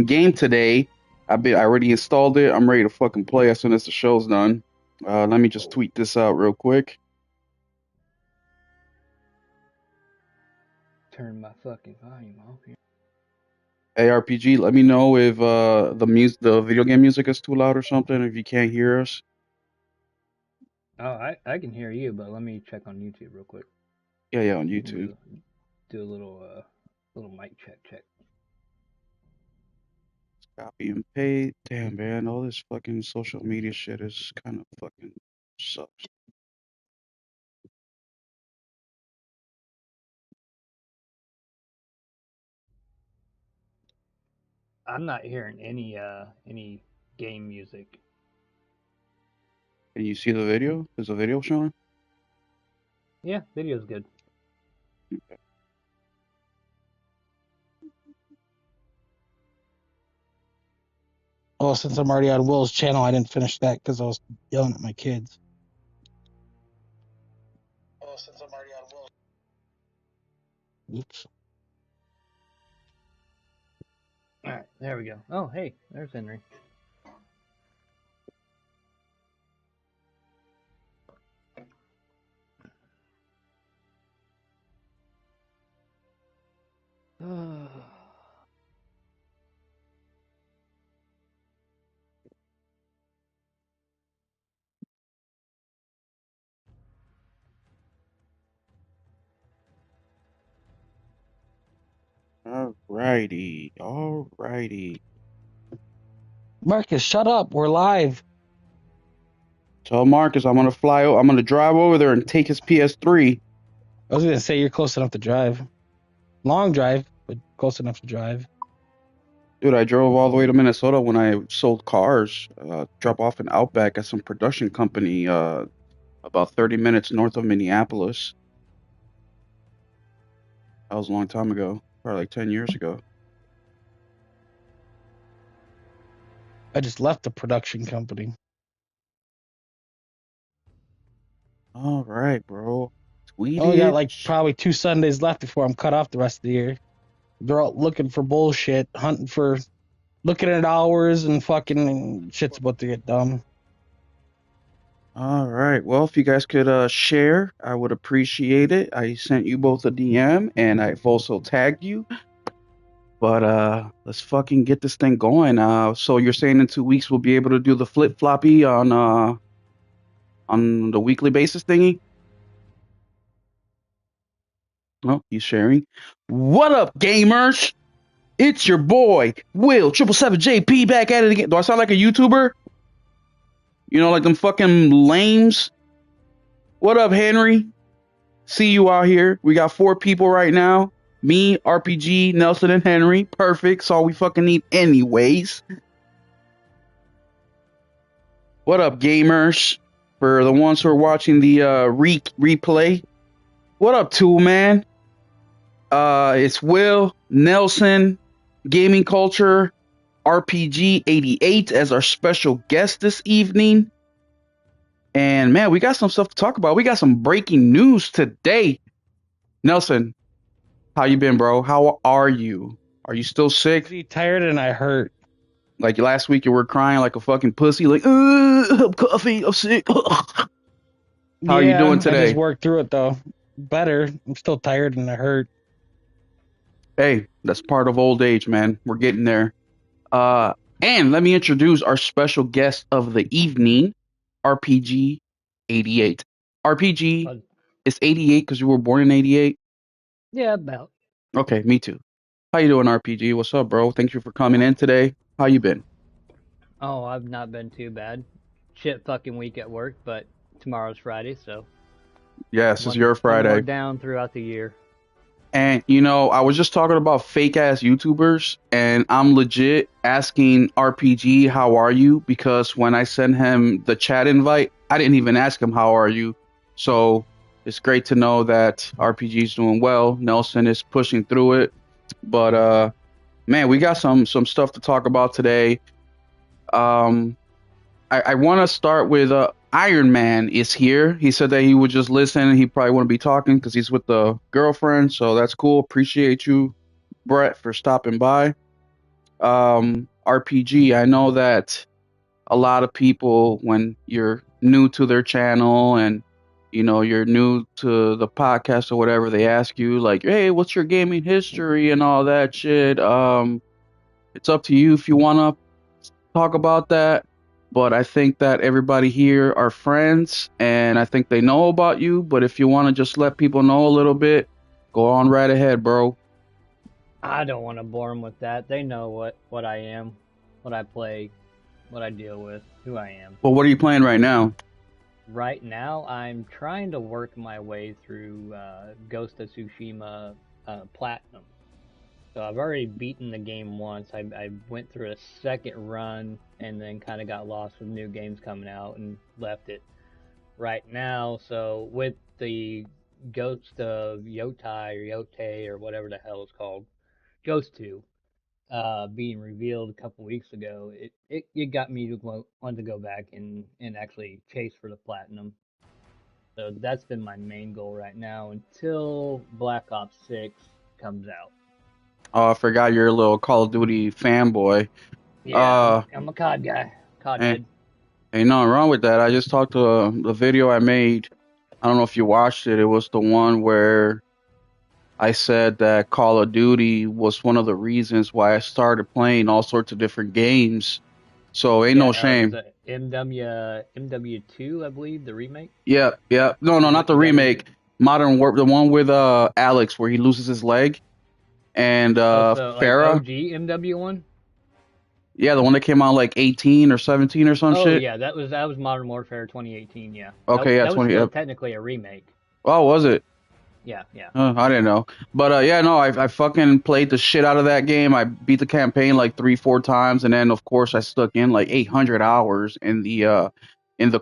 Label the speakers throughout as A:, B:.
A: game today. I already installed it. I'm ready to fucking play as soon as the show's done. Let me just tweet this out real quick.
B: Turn my fucking volume off here.
A: ARPG, let me know if the video game music is too loud or something. If you can't hear us.
B: Oh, I can hear you, but let me check on YouTube real quick.
A: Yeah, on YouTube.
B: Do a little mic check.
A: Copy and paste. Damn, man, all this fucking social media shit is kind of fucking sucks.
B: I'm not hearing any game music.
A: Can you see the video? Is the video showing?
B: Yeah, video's good.
A: Okay.
C: Oh, since I'm already on Will's channel, I didn't finish that because I was yelling at my kids. Oh, since I'm already on Will's. Oops.
B: All right, there we go. Oh, hey, there's Henry.
A: Alrighty.
C: Marcus, shut up. We're live.
A: Tell Marcus I'm gonna drive over there and take his PS3.
C: I was going to say you're close enough to drive. Long drive, but close enough to drive.
A: Dude, I drove all the way to Minnesota when I sold cars. Drop off an Outback at some production company about 30 minutes north of Minneapolis. That was a long time ago, probably like 10 years ago.
C: I just left the production company.
A: All right, bro. Tweet
C: Only got
A: it.
C: like probably 2 Sundays left before I'm cut off the rest of the year. They're out looking for bullshit, looking at hours and fucking shit's about to get dumb.
A: All right. Well, if you guys could share, I would appreciate it. I sent you both a DM and I've also tagged you. But let's fucking get this thing going. So you're saying in 2 weeks we'll be able to do the flip floppy on the weekly basis thingy? Oh, he's sharing. What up, gamers? It's your boy Will 777JP back at it again. Do I sound like a YouTuber? You know, like them fucking lames. What up, Henry? See you out here. We got 4 people right now. Me, RPG, Nelson, and Henry. Perfect. It's all we fucking need anyways. What up, gamers? For the ones who are watching the replay. What up, Tool Man? It's Will, Nelson, Gaming Culture, RPG 88 as our special guest this evening. And man, we got some stuff to talk about. We got some breaking news today. Nelson, how you been, bro? How are you? Are you still sick?
C: Pretty tired and I hurt.
A: Like last week you were crying like a fucking pussy, like, I'm coughing, I'm sick. How are you doing today?
C: I just worked through it though. Better. I'm still tired and I hurt.
A: Hey, that's part of old age, man. We're getting there. And let me introduce our special guest of the evening, RPG 88. RPG is 88 because you were born in 88?
B: Yeah, about.
A: Okay, me too. How you doing, RPG? What's up, bro? Thank you for coming in today. How you been?
B: Oh, I've not been too bad. Shit fucking week at work, but tomorrow's Friday, so.
A: Yes, it's your Friday.
B: One more down throughout the year.
A: And, you know, I was just talking about fake-ass YouTubers, and I'm legit asking RPG, how are you? Because when I sent him the chat invite, I didn't even ask him, how are you? So it's great to know that RPG is doing well. Nelson is pushing through it. But, man, we got some stuff to talk about today. I want to start with Iron Man is here. He said that he would just listen. He probably wouldn't be talking because he's with the girlfriend. So that's cool. Appreciate you, Brett, for stopping by. RPG. I know that a lot of people, when you're new to their channel and you're new to the podcast or whatever, they ask you like, "Hey, what's your gaming history and all that shit?" It's up to you if you want to talk about that. But I think that everybody here are friends, and I think they know about you. But if you want to just let people know a little bit, go on right ahead, bro.
B: I don't want to bore them with that. They know what I am, what I play, what I deal with, who I am.
A: But what are you playing right now?
B: Right now, I'm trying to work my way through Ghost of Tsushima Platinum. So I've already beaten the game once. I went through a second run and then kind of got lost with new games coming out and left it right now. So with the Ghost of Yotai or Yote or whatever the hell it's called, Ghost 2, being revealed a couple weeks ago, it got me to want to go back and actually chase for the platinum. So that's been my main goal right now until Black Ops 6 comes out.
A: Oh, I forgot you're a little Call of Duty fanboy.
B: Yeah, I'm a COD guy. COD head.
A: Ain't nothing wrong with that. I just talked to the video I made. I don't know if you watched it. It was the one where I said that Call of Duty was one of the reasons why I started playing all sorts of different games. So ain't no shame.
B: Was it MW2, I believe, the remake?
A: Yeah. No, not the remake. Modern Warfare, the one with Alex where he loses his leg. And Farah.
B: Like OG MW1?
A: Yeah, the one that came out like 18 or 17 or some shit.
B: Oh yeah, that was Modern Warfare 2018. Yeah.
A: Okay,
B: that
A: 20.
B: was still technically a remake.
A: Oh, was it?
B: Yeah.
A: I didn't know. But yeah, no, I fucking played the shit out of that game. I beat the campaign like 3-4 times, and then of course I stuck in like 800 hours in the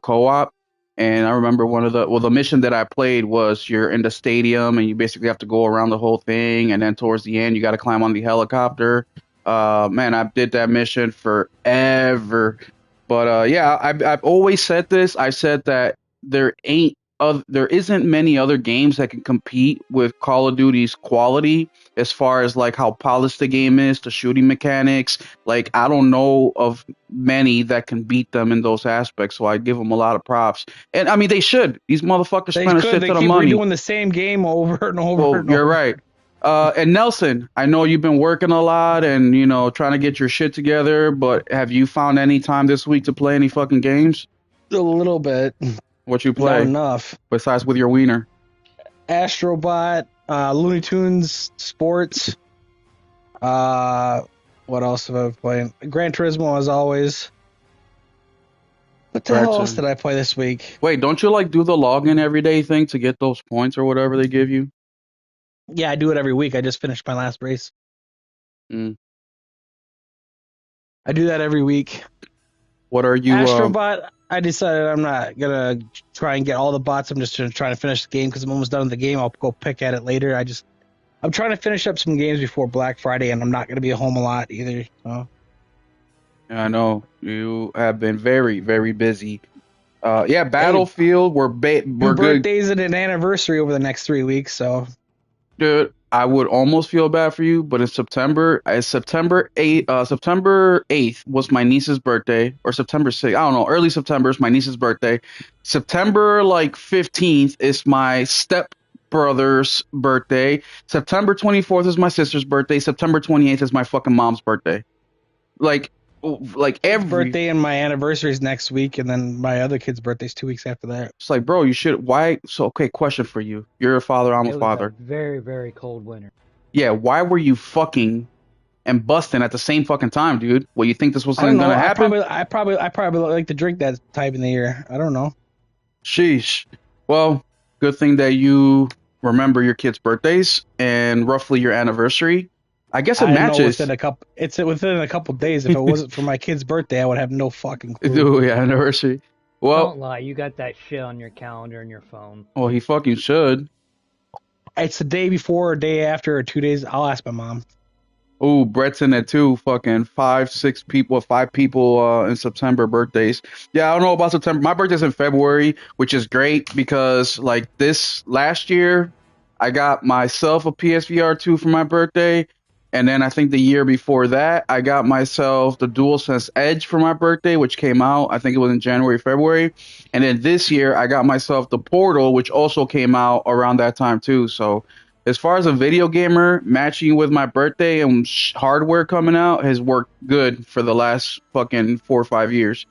A: co-op. And I remember the mission that I played was you're in the stadium and you basically have to go around the whole thing, and then towards the end you got to climb on the helicopter. Man, I did that mission forever. But yeah, I've always said this. I said that there isn't many other games that can compete with Call of Duty's quality as far as like how polished the game is, the shooting mechanics. Like I don't know of many that can beat them in those aspects. So I give them a lot of props. And I mean they should. These motherfuckers spend a shit ton of money.
C: They keep redoing the same game over and over.
A: Well,
C: and
A: you're
C: over.
A: right. And Nelson, I know you've been working a lot and trying to get your shit together, but have you found any time this week to play any fucking games?
C: A little bit.
A: What you play?
C: Not enough.
A: Besides with your wiener.
C: Astrobot, Looney Tunes, Sports. What else have I played? Gran Turismo as always. What the hell else did I play this week?
A: Wait, don't you like do the login everyday thing to get those points or whatever they give you?
C: Yeah, I do it every week. I just finished my last race. I do that every week.
A: What are you?
C: Astrobot, I decided I'm not going to try and get all the bots. I'm just trying to finish the game because I'm almost done with the game. I'll go pick at it later. I'm trying to finish up some games before Black Friday, and I'm not going to be home a lot either. So.
A: Yeah, I know. You have been very, very busy. Yeah, Battlefield, we're good.
C: Birthdays and an anniversary over the next 3 weeks, so.
A: Dude, I would almost feel bad for you, but in September 8th was my niece's birthday, or September 6th, I don't know, early September is my niece's birthday. September 15th is my stepbrother's birthday. September 24th is my sister's birthday. September 28th is my fucking mom's birthday. Like every
C: birthday and my anniversary is next week, and then my other kid's birthday's 2 weeks after that.
A: It's like, bro, you should. Why? So, okay, question for you. You're a father. I'm a father.
B: A very, very cold winter.
A: Yeah. Why were you fucking and busting at the same fucking time, dude? Well, you think this was something gonna happen?
C: I probably like to drink that time in the year. I don't know.
A: Sheesh. Well, good thing that you remember your kids' birthdays and roughly your anniversary. I guess it matches.
C: It's within a couple days. If it wasn't for my kid's birthday, I would have no fucking clue.
A: Dude, yeah, anniversary. Well,
B: don't lie. You got that shit on your calendar and your phone.
A: Well, he fucking should.
C: It's the day before, or day after, or 2 days. I'll ask my mom.
A: Oh, Brett's in it too. Fucking 5 people in September birthdays. Yeah, I don't know about September. My birthday's in February, which is great because like this last year, I got myself a PSVR 2 for my birthday. And then I think the year before that, I got myself the DualSense Edge for my birthday, which came out. I think it was in January, February. And then this year, I got myself the Portal, which also came out around that time too. So, as far as a video gamer, matching with my birthday and hardware coming out has worked good for the last fucking 4 or 5 years.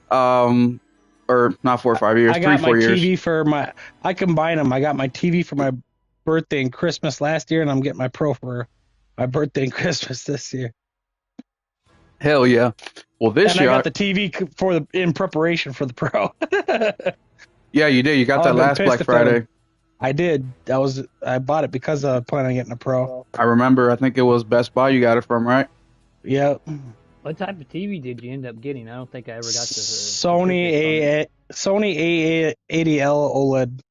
A: Um, or not 4 or 5 years,
C: I
A: three,
C: got my
A: 4 years.
C: TV for my. I combine them. I got my TV for my birthday and Christmas last year, and I'm getting my Pro for my birthday and Christmas this year.
A: Hell yeah. Well, this
C: And I
A: year,
C: got the TV in preparation for the Pro.
A: yeah, you did. You got that
C: I've been
A: last
C: pissed
A: Black
C: if that
A: Friday.
C: I did. I bought it because I plan on getting a Pro.
A: I remember. I think it was Best Buy you got it from, right?
C: Yep.
B: What type of TV did you end up getting? I don't think I ever got the
C: Sony A80L OLED.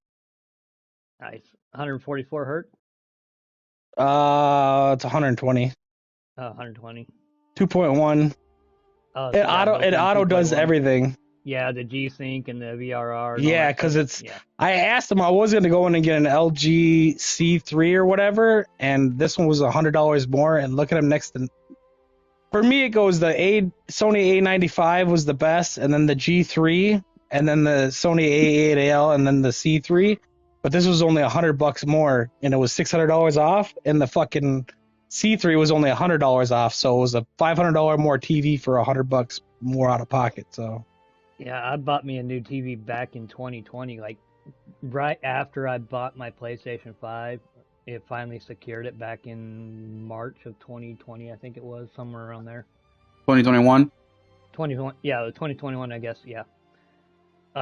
B: Nice. 144 hertz.
C: It's 120.
B: 120.
C: 2.1.
B: Oh,
C: It auto does everything.
B: Yeah, the G Sync and the VRR.
C: Yeah, because it's. Yeah. I asked him. I was going to go in and get an LG C3 or whatever, and this one was $100 more. And look at him next to. For me, it goes Sony A95 was the best, and then the G3, and then the Sony A8L, and then the C3. But this was only $100 more, and it was $600 off, and the fucking C3 was only $100 off, so it was a $500 more TV for $100 more out of pocket. So.
B: Yeah, I bought me a new TV back in 2020, like right after I bought my PlayStation 5. It finally secured it back in March of 2020, I think it was, somewhere around there.
A: 2021?
B: 21, yeah, 2021, I guess, yeah.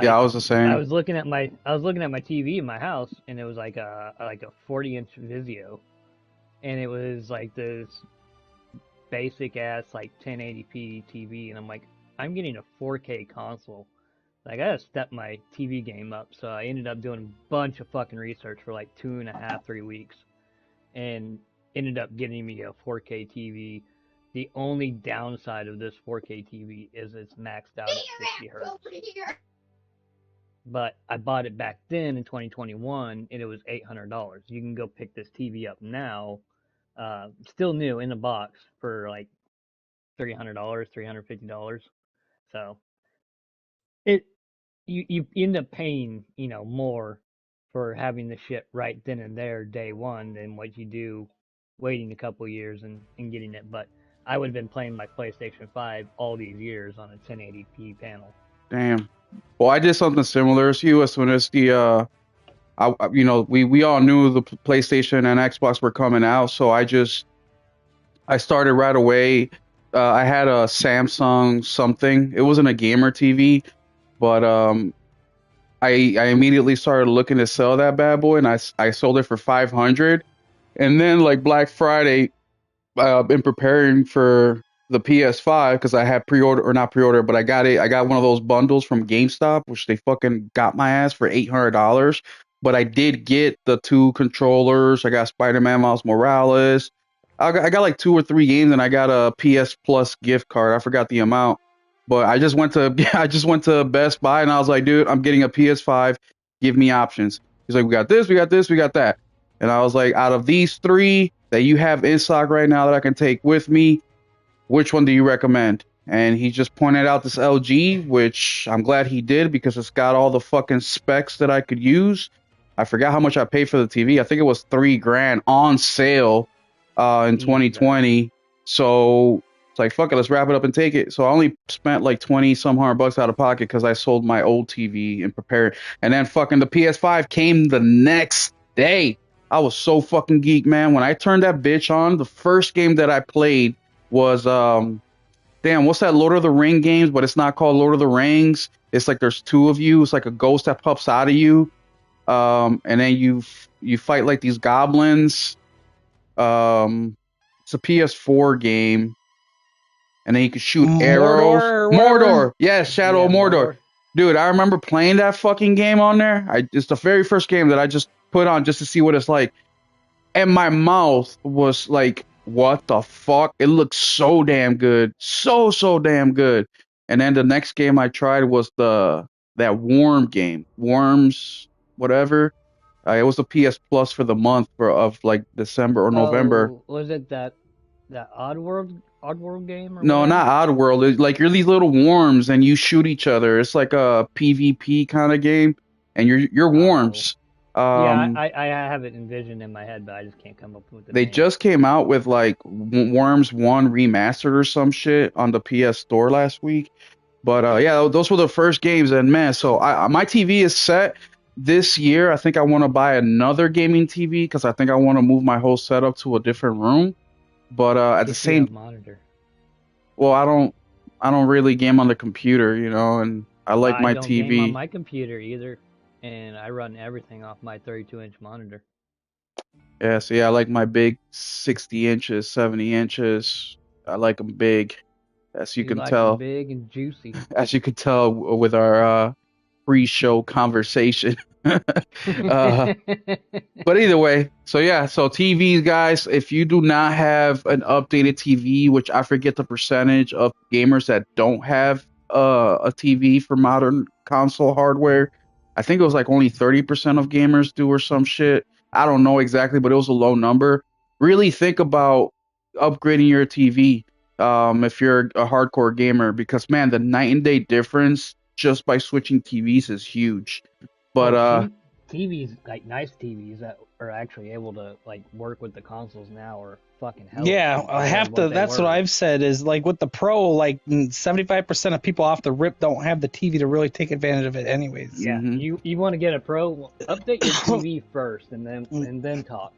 A: Yeah, I was the same.
B: I was looking at my TV in my house, and it was like a 40-inch Vizio, and it was like this basic ass like 1080p TV, and I'm like, I'm getting a 4K console. I gotta step my TV game up, so I ended up doing a bunch of fucking research for like 2.5, 3 weeks, and ended up getting me a 4K TV. The only downside of this 4K TV is it's maxed out at 60 hertz. But I bought it back then in 2021, and it was $800. You can go pick this TV up now, still new in the box for like $300, $350. So you end up paying, more for having the shit right then and there day one than what you do waiting a couple years and getting it. But I would have been playing my PlayStation 5 all these years on a 1080p panel.
A: Damn. Well, I did something similar to you as soon as we all knew the PlayStation and Xbox were coming out, so I started right away. I had a Samsung something. It wasn't a gamer TV, but I immediately started looking to sell that bad boy, and I sold it for 500. And then like Black Friday, been preparing for the PS5 because I had pre-order or not pre-order, but I got it. I got one of those bundles from GameStop, which they fucking got my ass for $800. But I did get the 2 controllers. I got Spider-Man Miles Morales. I got like 2 or 3 games, and I got a PS Plus gift card. I forgot the amount, but I just went to I just went to Best Buy, and I was like, dude, I'm getting a PS5. Give me options. He's like, we got this, we got this, we got that. And I was like, out of these 3 that you have in stock right now that I can take with me, which one do you recommend? And he just pointed out this LG, which I'm glad he did because it's got all the fucking specs that I could use. I forgot how much I paid for the TV. I think it was $3,000 on sale in 2020. So it's like, fuck it, let's wrap it up and take it. So I only spent like 20 some $100 out of pocket because I sold my old TV and prepared. And then fucking the PS5 came the next day. I was so fucking geek, man. When I turned that bitch on, the first game that I played was what's that Lord of the Ring games? But it's not called Lord of the Rings. It's like there's 2 of you. It's like a ghost that pops out of you, and then you fight like these goblins. It's a PS4 game, and then you can shoot arrows. Mordor, yes, Shadow of Mordor. Dude, I remember playing that fucking game on there. It's the very first game that I just put on just to see what it's like. And my mouth was like, what the fuck? It looks so damn good. So damn good. And then the next game I tried was that Worm game. Worms, whatever. It was the PS Plus for the month of like December or November.
B: Was it that That Odd World game or
A: No,
B: whatever.
A: not Oddworld. Like you're these little worms and you shoot each other. It's like a PvP kind of game, and you're
B: Oh,
A: worms.
B: yeah,
A: Um,
B: I have it envisioned in my head, but I just can't come up with the
A: they
B: name.
A: just came out with like Worms One remastered or some shit on the PS Store last week. But yeah, those were the first games, and man, so my TV is set this year. I think I want to buy another gaming TV because I think I want to move my whole setup to a different room. But at the
B: Get you a
A: same,
B: monitor.
A: well, I don't really game on the computer, and I like
B: I
A: my
B: don't game on
A: TV.
B: my computer either, and I run everything off my 32-inch monitor.
A: Yeah, so yeah, I like my big 60 inches, 70 inches. I like them big, as you
B: You
A: can
B: like them
A: tell,
B: big and juicy.
A: as you could tell with our pre-show conversation. uh, But either way, so yeah, so TVs, guys, if you do not have an updated TV, which I forget the percentage of gamers that don't have a TV for modern console hardware, I think it was like only 30% of gamers do or some shit. I don't know exactly, but it was a low number. Really think about upgrading your TV if you're a hardcore gamer, because man, the night and day difference just by switching TVs is huge. But
B: Well, TVs, like nice TVs that are actually able to like work with the consoles now are fucking hellish
C: Yeah,
B: compared to what they
C: that's what
B: were.
C: I've said is like with the Pro, like 75% of people off the rip don't have the TV to really take advantage of it anyways.
B: Yeah,
A: mhm.
B: you want to get a Pro, well, update your TV first, and then talk.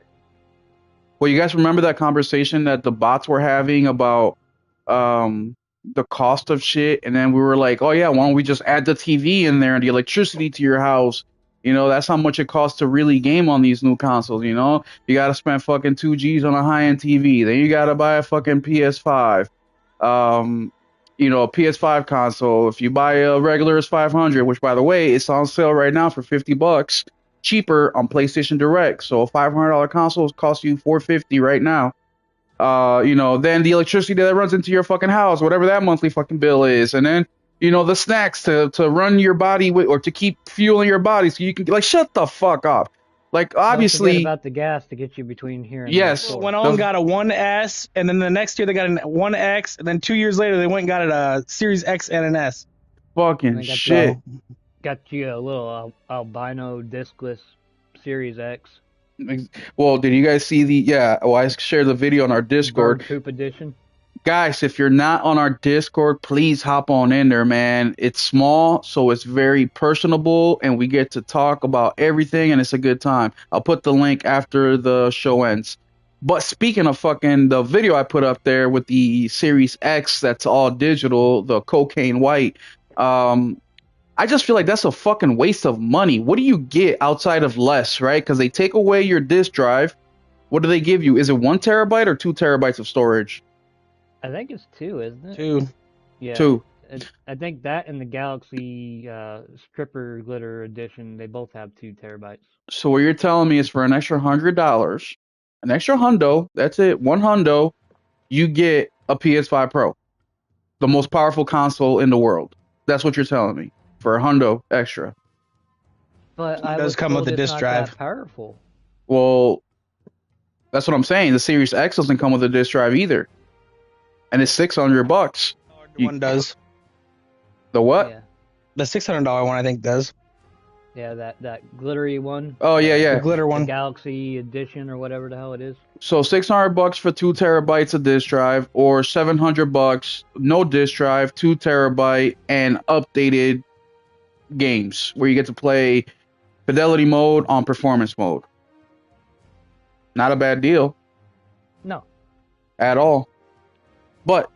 A: Well, you guys remember that conversation that the bots were having about um the cost of shit, and then we were like, oh yeah, why don't we just add the TV in there and the electricity to your house? That's how much it costs to really game on these new consoles. You got to spend fucking 2 G's on a high-end TV. Then you got to buy a fucking PS5. Um, a PS5 console. If you buy a regular, it's 500. Which, by the way, it's on sale right now for $50 cheaper on PlayStation Direct. So a $500 console costs you $450 right now. Then the electricity that runs into your fucking house, whatever that monthly fucking bill is, and then the snacks to run your body with or to keep fueling your body so you can like shut the fuck up. Like
B: Don't forget
A: obviously,
B: about the gas to get you between here and the
A: yes,
B: store.
C: Went on, got a 1S, and then the next year they got a 1X, and then 2 years later they went and got a Series X and an S.
A: fucking
B: I got
A: shit.
B: got you a little albino discless Series X
A: Well, did you guys see the? Yeah, well, I shared the video on our Discord.
B: bird poop edition.
A: Guys, if you're not on our Discord, please hop on in there, man. It's small, so it's very personable, and we get to talk about everything, and it's a good time. I'll put the link after the show ends. But speaking of fucking the video I put up there with the Series X that's all digital, the cocaine white, I just feel like that's a fucking waste of money. What do you get outside of less, right? Because they take away your disk drive. What do they give you? Is it 1 TB or 2 TB of storage?
B: I think it's 2, isn't it?
C: 2.
B: Yeah.
A: 2.
B: I think that and the Galaxy Stripper Glitter Edition, they both have 2 terabytes.
A: So what you're telling me is for an extra $100, an extra hundo, that's it, one hundo, you get a PS5 Pro, the most powerful console in the world. That's what you're telling me for a hundo extra.
B: But I
C: It does
B: was
C: come with
B: told
C: a
B: it's
C: disk
B: not
C: drive.
B: that powerful.
A: Well, that's what I'm saying. The Series X doesn't come with a disk drive either, and it's $600.
C: One does.
A: The what?
B: Yeah.
C: The $600 one I think does.
B: Yeah, that glittery one.
A: Oh yeah,
C: The
A: yeah.
C: glitter
B: The
C: one.
B: Galaxy Edition or whatever the hell it is.
A: So $600 for 2 TB of disk drive, or $700 no disk drive, 2 TB, and updated games where you get to play fidelity mode on performance mode. Not a bad deal
B: No.
A: at all. But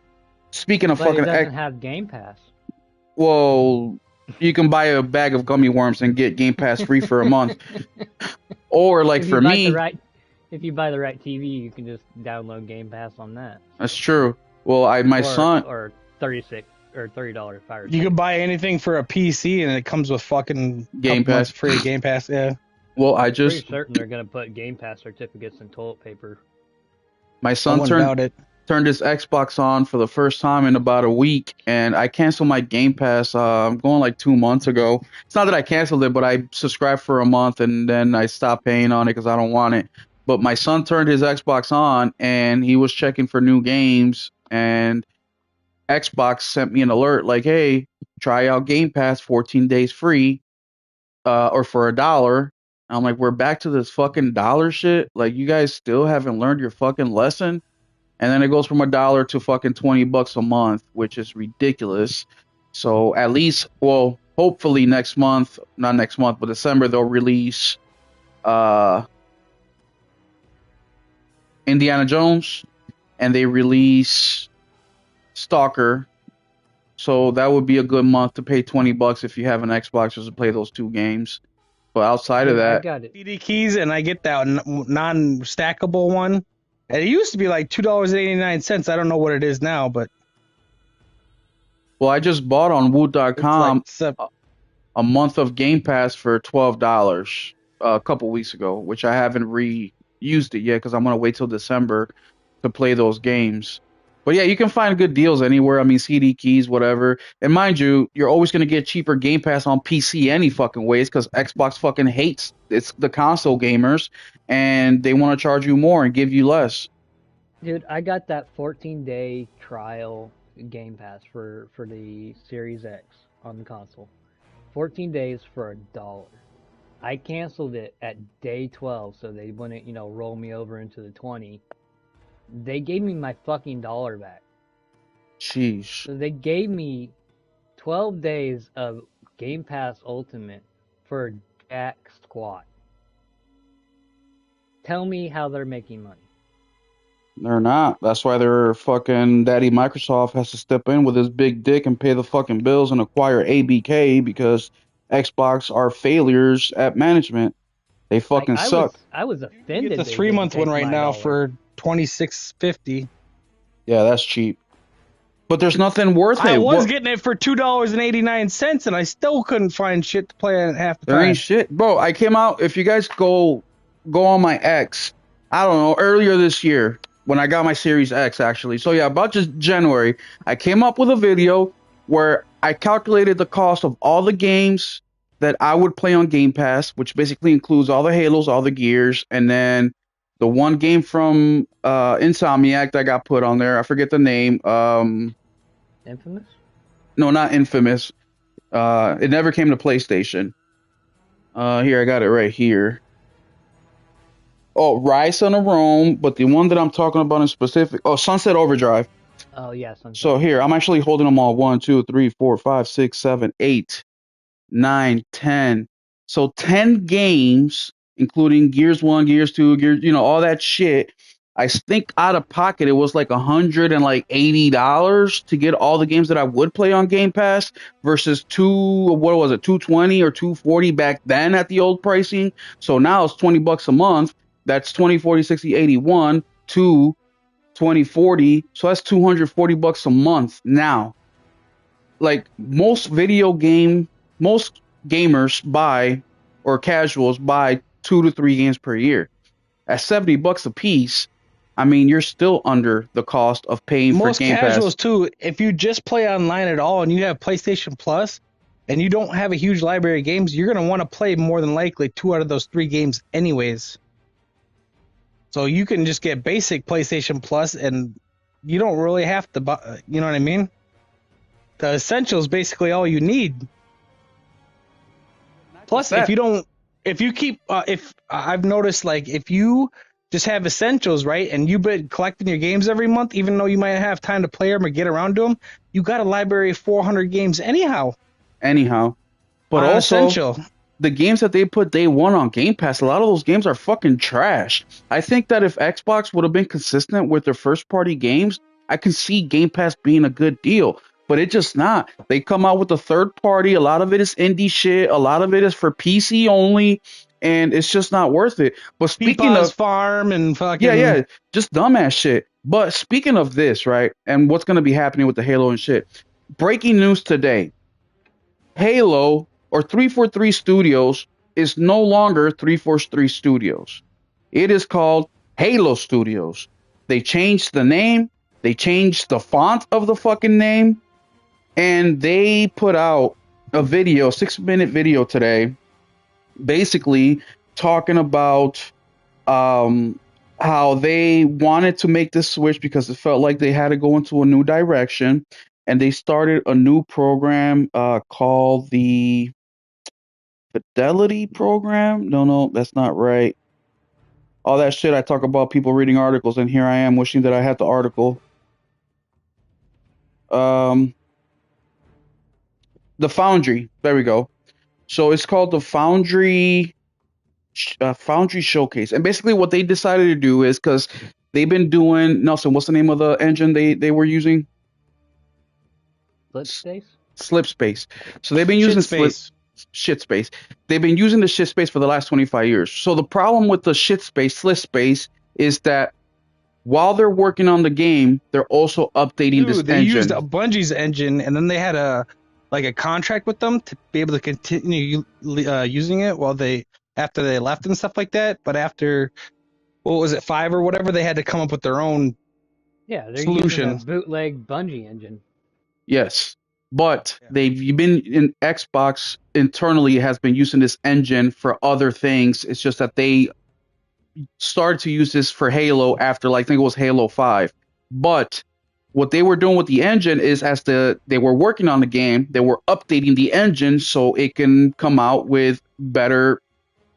A: speaking of
B: But it
A: fucking
B: doesn't have Game Pass.
A: well, you can buy a bag of gummy worms and get Game Pass free for a month. Or like
B: If
A: for
B: you buy
A: me,
B: if you buy the right TV, you can just download Game Pass on that.
A: that's true. Well, my son,
B: or $30 Fire.
C: You could buy anything for a PC and it comes with fucking
A: Game
C: couple months
A: Pass.
C: free Game Pass. Yeah.
A: well, I
B: Pretty
A: just
B: certain they're gonna put Game Pass certificates in toilet paper.
A: my
C: I
A: son
C: wouldn't doubt it.
A: turned his Xbox on for the first time in about a week, and I canceled my Game Pass. I'm going like 2 months ago. It's not that I canceled it, but I subscribed for a month and then I stopped paying on it because I don't want it. But my son turned his Xbox on and he was checking for new games, and Xbox sent me an alert like, "Hey, try out Game Pass 14 days free, or for $1." I'm like, "We're back to this fucking dollar shit. Like, you guys still haven't learned your fucking lesson." And then it goes from $1 to fucking $20 a month, which is ridiculous. So at least, well, hopefully next month, not next month, but December, they'll release uh Indiana Jones, and they release Stalker. So that would be a good month to pay $20 if you have an Xbox just to play those two games. But outside of
B: Dude, I
A: that,
B: got it.
C: CD keys, and I get that non-stackable one. And it used to be like $2.89. I don't know what it is now, but
A: well, I just bought on
C: it's
A: Woot.com
C: like
A: a month of Game Pass for $12 a couple weeks ago, which I haven't reused it yet because I'm gonna wait till December to play those games. But yeah, you can find good deals anywhere. I mean, CD keys, whatever. And mind you, you're always gonna get cheaper Game Pass on PC any fucking ways because Xbox fucking hates it's the console gamers, and they want to charge you more and give you less.
B: Dude, I got that 14-day trial Game Pass for the Series X on the console. 14 days for $1. I canceled it at day 12 so they wouldn't, roll me over into the 20. They gave me my fucking dollar back.
A: Sheesh.
B: So they gave me 12 days of Game Pass Ultimate for jack squat. Tell me how they're making money.
A: They're not. That's why their fucking daddy Microsoft has to step in with his big dick and pay the fucking bills and acquire ABK because Xbox are failures at management. They
B: Like
A: fucking suck.
B: I was
C: you get
B: offended
C: the
B: they
C: 3-month
B: didn't
C: one
B: take
C: right
B: my
C: now
B: dollar.
C: for $26.50.
A: Yeah, that's cheap. But there's nothing worth
C: I
A: it.
C: was
A: What?
C: getting it for $2.89, and I still couldn't find shit to play at half the
A: There ain't
C: time.
A: shit, bro. I came out. If you guys go on my X, I don't know, earlier this year when I got my Series X, actually. So yeah, about just January, I came up with a video where I calculated the cost of all the games that I would play on Game Pass, which basically includes all the Halos, all the Gears, and then the one game from Insomniac that got put on there. I forget the name.
B: Infamous?
A: No, not Infamous. It never came to PlayStation. Here, I got it right here. Oh, Rise on a Rome, but the one that I'm talking about in specific, oh, Sunset Overdrive.
B: Oh yeah,
A: So
B: Sunset.
A: here, I'm actually holding them all 1, 2, 3, 4, 5, 6, 7, 8, 9, 10. So 10 games, including Gears 1, Gears 2, Gears, all that shit. I think out of pocket it was like $180 to get all the games that I would play on Game Pass versus what was it, 220 or 240 back then at the old pricing. So now it's $20 a month. That's 20, 40, 60, 81 to 20, 40. So that's $240 a month now. Like most gamers buy, or casuals buy 2 to 3 games per year. At $70 a piece, I mean, you're still under the cost of paying for
C: Most
A: Game
C: casuals
A: Pass.
C: too, if you just play online at all and you have PlayStation Plus and you don't have a huge library of games, you're going to want to play more than likely 2 out of those 3 games anyways. So you can just get basic PlayStation Plus and you don't really have to buy, you know what I mean? The essentials basically all you need. Plus, if I've noticed, like, if you just have essentials, right, and you've been collecting your games every month, even though you might have time to play them or get around to them, you got a library of 400 games anyhow
A: Anyhow, but
C: on
A: also
C: essential.
A: the games that they put day one on Game Pass, a lot of those games are fucking trash. I think that if Xbox would have been consistent with their first party games, I can see Game Pass being a good deal. But it's just not. They come out with a third party. A lot of it is indie shit. A lot of it is for PC only, and it's just not worth it. But speaking
C: Peepaw's
A: of,
C: Farm and
A: yeah,
C: fucking.
A: yeah, just dumbass shit. But speaking of this, right, and what's going to be happening with the Halo and shit. Breaking news today. Halo or 343 Studios is no longer 343 Studios. It is called Halo Studios. They changed the name, they changed the font of the fucking name, and they put out a video, 6-minute video today, basically talking about um, how they wanted to make this switch because it felt like they had to go into a new direction, and they started a new program called the Fidelity Program. No, no, that's not right. All that shit I talk about people reading articles, and here I am wishing that I had the article. Um, the Foundry. There we go. So it's called the Foundry Showcase, and basically what they decided to do is because they've been doing Nelson. What's the name of the engine they were using?
B: Flip space?
A: Slip Space. So they've been
C: Shit
A: using
C: space.
A: shit space. They've been using the shit space for the last 25 years. So the problem with the shit space, slip space, is that while they're working on the game, they're also updating this
C: Dude, they used
A: engine.
C: a Bungie's engine, and then they had a contract with them to be able to continue using it while after they left and stuff like that. But after what was it, 5 or whatever, they had to come up with their own
B: Yeah, they're using a
C: solution.
B: bootleg Bungie engine.
A: Yes. But
C: Yeah.
A: they've been in Xbox internally has been using this engine for other things. It's just that they started to use this for Halo after, like, I think it was Halo 5. But what they were doing with the engine is they were working on the game, they were updating the engine so it can come out with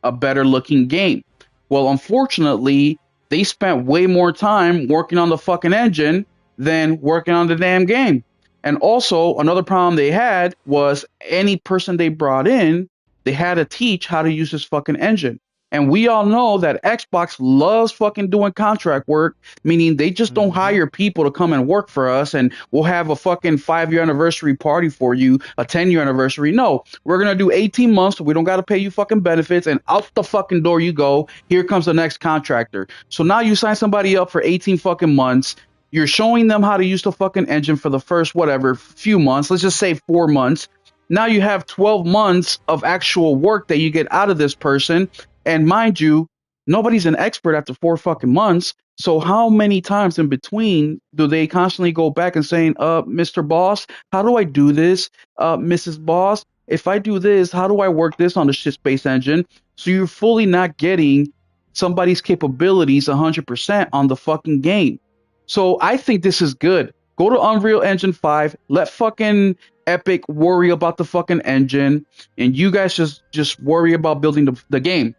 A: a better looking game. Well, unfortunately, they spent way more time working on the fucking engine than working on the damn game. And also, another problem they had was any person they brought in, they had to teach how to use this fucking engine. And we all know that Xbox loves fucking doing contract work, meaning they just don't hire people to come and work for us and we'll have a fucking 5-year anniversary party for you, a 10-year anniversary. No, we're going to do 18 months so we don't got to pay you fucking benefits, and out the fucking door you go. Here comes the next contractor. So now you sign somebody up for 18 fucking months. You're showing them how to use the fucking engine for the first, whatever, few months. Let's just say 4 months. Now you have 12 months of actual work that you get out of this person. And mind you, nobody's an expert after 4 fucking months. So how many times in between do they constantly go back and saying, Mr. Boss, how do I do this? Mrs. Boss, if I do this, how do I work this on the shit space engine? So you're fully not getting somebody's capabilities 100% on the fucking game. So I think this is good. Go to Unreal Engine 5, let fucking Epic worry about the fucking engine, and you guys just worry about building the game.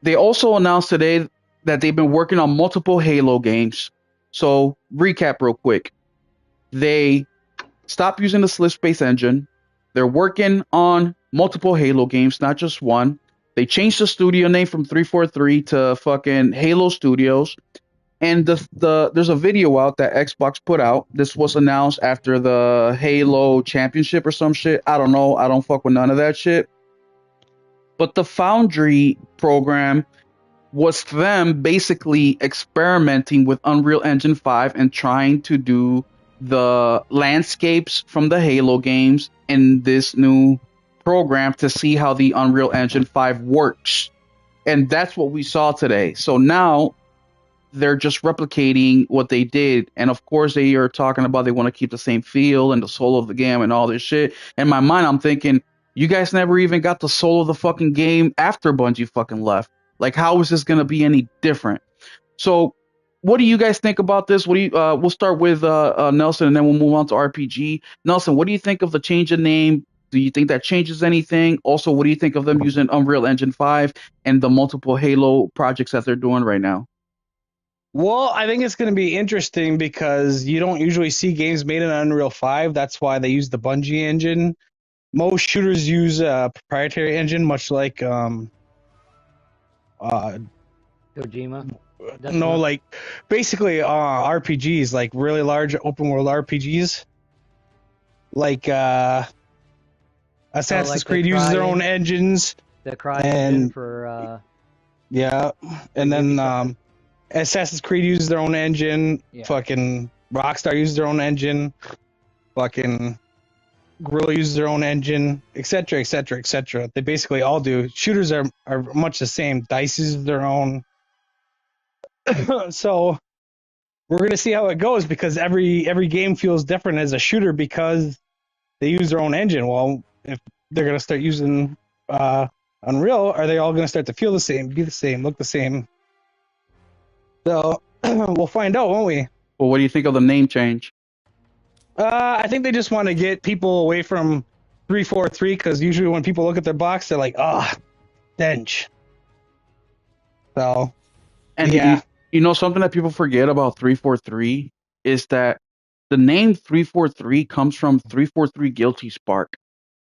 A: They also announced today that they've been working on multiple Halo games. So, recap real quick. They stopped using the Slip Space engine. They're working on multiple Halo games, not just one. They changed the studio name from 343 to fucking Halo Studios. And there's a video out that Xbox put out. This was announced after the Halo Championship or some shit. I don't know. I don't fuck with none of that shit. But the Foundry program was them basically experimenting with Unreal Engine 5 and trying to do the landscapes from the Halo games in this new program to see how the Unreal Engine 5 works. And that's what we saw today. So now they're just replicating what they did. And of course, they are talking about they want to keep the same feel and the soul of the game and all this shit. In my mind, I'm thinking, you guys never even got the soul of the fucking game after Bungie fucking left. Like, how is this going to be any different? So, what do you guys think about this? What do you? We'll start with Nelson, and then we'll move on to RPG. Nelson, what do you think of the change of name? Do you think that changes anything? Also, what do you think of them using Unreal Engine 5 and the multiple Halo projects that they're doing right now?
C: Well, I think it's going to be interesting because you don't usually see games made in Unreal 5. That's why they use the Bungie engine. Most shooters use a proprietary engine, much like
B: Kojima.
C: no, like basically RPGs, like really large open world RPGs. Like Assassin's
B: like the
C: Creed uses their
B: Cry
C: own engines.
B: The Cry engine for
C: Yeah, and then
B: Ubisoft.
C: Assassin's Creed uses their own engine.
B: Yeah.
C: Fucking Rockstar uses their own engine. Fucking Guerrilla uses their own engine, etc., etc., etc. They basically all do. Shooters are much the same. DICE uses their own. So we're gonna see how it goes because every game feels different as a shooter because they use their own engine. Well, if they're gonna start using Unreal, are they all gonna start to feel the same, be the same, look the same? So we'll find out, won't we?
A: Well, what do you think of the name change?
C: I think they just want to get people away from 343 because usually when people look at their box, they're like, "Ah, dench." So,
A: And
C: yeah,
A: you know something that people forget about 343 is that the name 343 comes from 343 Guilty Spark.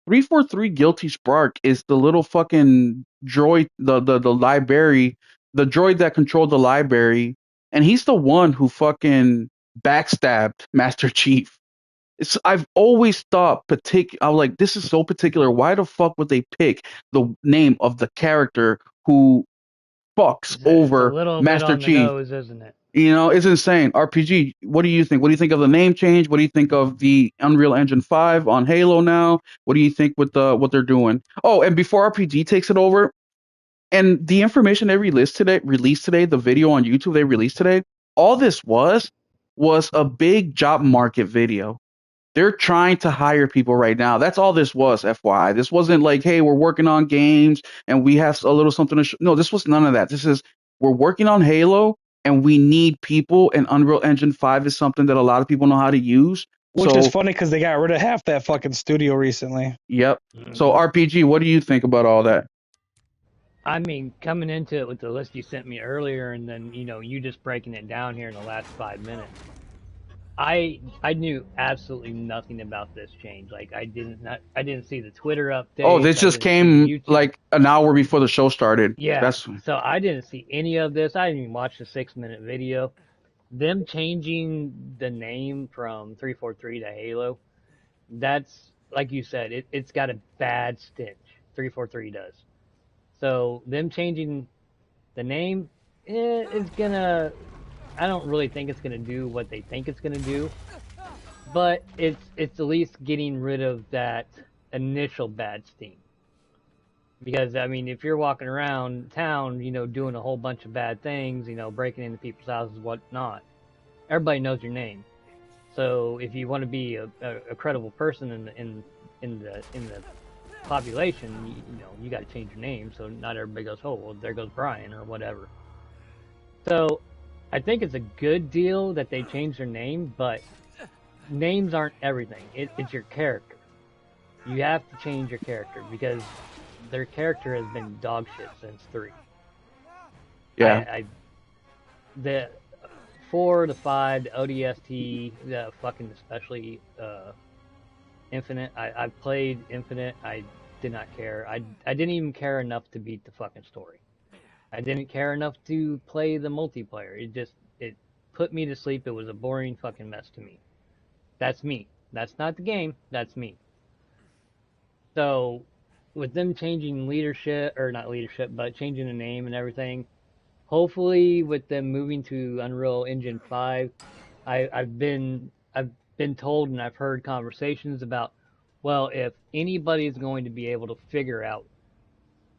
A: 343 Guilty Spark is the little fucking droid, the library, the droid that controlled the library, and he's the one who fucking backstabbed Master Chief. I've always thought I'm like, this is so particular. Why the fuck would they pick the name of the character who fucks
B: It's a
A: over
B: little bit
A: Master
B: on the
A: Chief?
B: nose, isn't it?
A: You know, it's insane. RPG, what do you think? What do you think of the name change? What do you think of the Unreal Engine 5 on Halo now? What do you think with what they're doing? Oh, and before RPG takes it over, and the information they released today, the video on YouTube they released today, all this was a big job market video. They're trying to hire people right now. That's all this was, FYI. This wasn't like, hey, we're working on games and we have a little something to show. No, this was none of that. This is, we're working on Halo and we need people, and Unreal Engine 5 is something that a lot of people know how to use.
C: which is
A: So,
C: funny because they got rid of half that fucking studio recently.
A: yep. So, RPG, what do you think about all that?
B: I mean, coming into it with the list you sent me earlier, and then you just breaking it down here in the last 5 minutes. I knew absolutely nothing about this change. Like I didn't see the Twitter update.
A: Oh, this just came like an hour before the show started.
B: Yeah. So I didn't see any of this. I didn't even watch the 6-minute video. Them changing the name from 343 to Halo, that's, like you said, it's got a bad stench. 343 does. So them changing the name, it's gonna, I don't really think it's gonna do what they think it's gonna do, but it's at least getting rid of that initial bad steam. Because I mean, if you're walking around town, doing a whole bunch of bad things, breaking into people's houses, whatnot, everybody knows your name. So if you want to be a credible person in the population, you got to change your name so not everybody goes, oh, well, there goes Brian or whatever. So I think it's a good deal that they changed their name, but names aren't everything. It's your character. You have to change your character because their character has been dog shit since 3.
A: Yeah.
B: The 4, the 5, the ODST, the fucking especially Infinite. I played Infinite. I did not care. I didn't even care enough to beat the fucking story. I didn't care enough to play the multiplayer. It put me to sleep. It was a boring fucking mess to me. That's me. That's not the game. That's me. So, with them changing leadership, or not leadership, but changing the name and everything, hopefully with them moving to Unreal Engine 5, I've been told and I've heard conversations about, well, if anybody is going to be able to figure out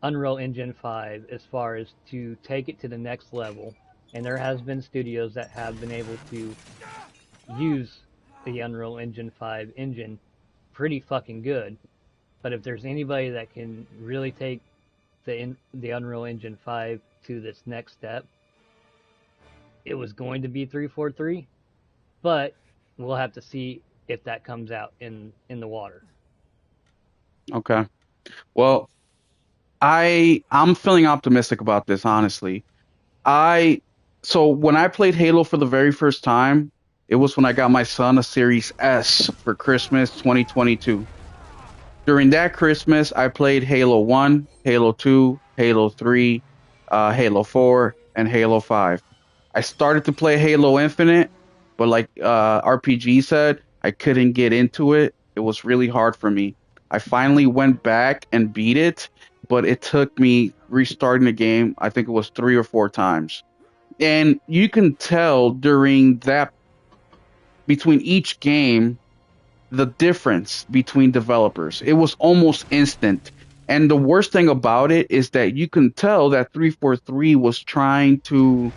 B: Unreal Engine 5 as far as to take it to the next level, and there has been studios that have been able to use the Unreal Engine 5 engine pretty fucking good. But if there's anybody that can really take the Unreal Engine 5 to this next step, it was going to be 343, but we'll have to see if that comes out in the water.
A: Okay. Well, I'm feeling optimistic about this, honestly. So when I played Halo for the very first time, it was when I got my son a Series S for Christmas 2022. During that Christmas, I played Halo 1, Halo 2, Halo 3, Halo 4, and Halo 5. I started to play Halo Infinite, but like RPG said, I couldn't get into it. It was really hard for me. I finally went back and beat it, but it took me restarting the game, I think it was 3 or 4 times. And you can tell during that, between each game, the difference between developers. It was almost instant. And the worst thing about it is that you can tell that 343 was trying to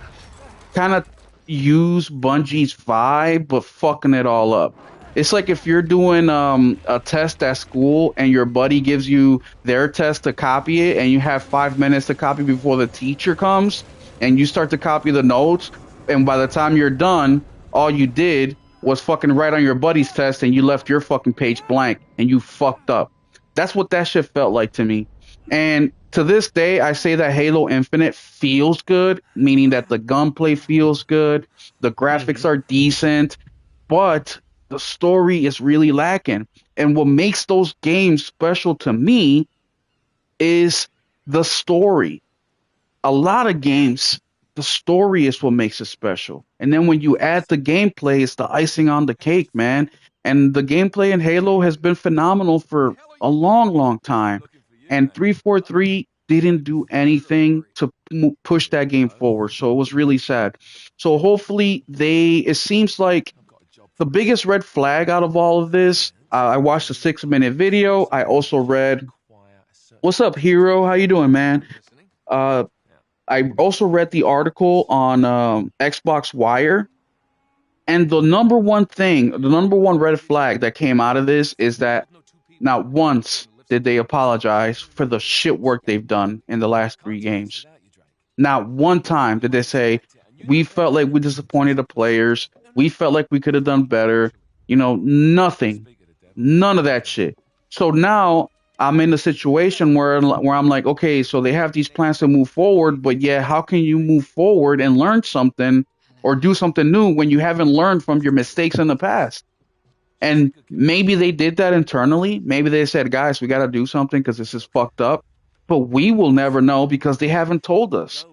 A: kind of use Bungie's vibe, but fucking it all up. It's like if you're doing a test at school and your buddy gives you their test to copy it, and you have 5 minutes to copy before the teacher comes, and you start to copy the notes. and by the time you're done, all you did was fucking write on your buddy's test, and you left your fucking page blank, and you fucked up. That's what that shit felt like to me. And to this day, I say that Halo Infinite feels good, meaning that the gunplay feels good, the graphics are decent, but the story is really lacking. And what makes those games special to me is the story. A lot of games, the story is what makes it special. And then when you add the gameplay, it's the icing on the cake, man. And the gameplay in Halo has been phenomenal for a long, long time. And 343 didn't do anything to push that game forward. So it was really sad. So hopefully it seems like the biggest red flag out of all of this, I watched a 6-minute video. I also read, what's up, Hero? How you doing, man? I also read the article on Xbox Wire, and the number one red flag that came out of this is that not once did they apologize for the shit work they've done in the last 3 games. Not one time did they say, we felt like we disappointed the players, we felt like we could have done better. Nothing. None of that shit. So now I'm in a situation where I'm like, okay, so they have these plans to move forward, but yeah, how can you move forward and learn something or do something new when you haven't learned from your mistakes in the past? And maybe they did that internally. Maybe they said, guys, we got to do something because this is fucked up. But we will never know because they haven't told us.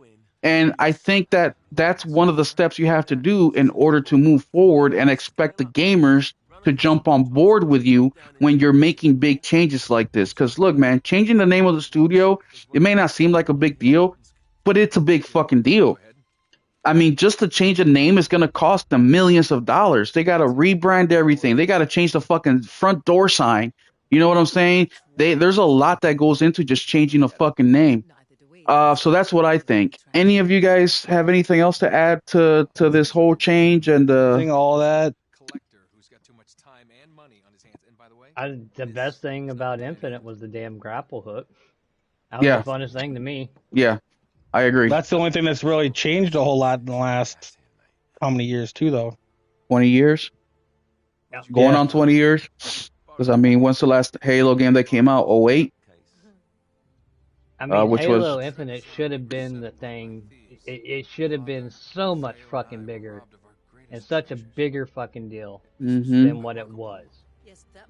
A: And I think that that's one of the steps you have to do in order to move forward and expect the gamers to jump on board with you when you're making big changes like this. Because look, man, changing the name of the studio, it may not seem like a big deal, but it's a big fucking deal. I mean, just to change a name is going to cost them millions of dollars. They got to rebrand everything. They got to change the fucking front door sign. You know what I'm saying? There's a lot that goes into just changing a fucking name. So that's what I think. Any of you guys have anything else to add to this whole change and
C: all that?
B: The best thing about Infinite was the damn grapple hook. That was the funnest thing to me.
A: Yeah, I agree.
C: That's the only thing that's really changed a whole lot in the last how many years too, though?
A: 20 years?
B: Yeah.
A: Going on 20 years? Because, I mean, when's the last Halo game that came out? 08?
B: I mean, Halo Infinite should have been the thing. It should have been so much fucking bigger and such a bigger fucking deal than what it was.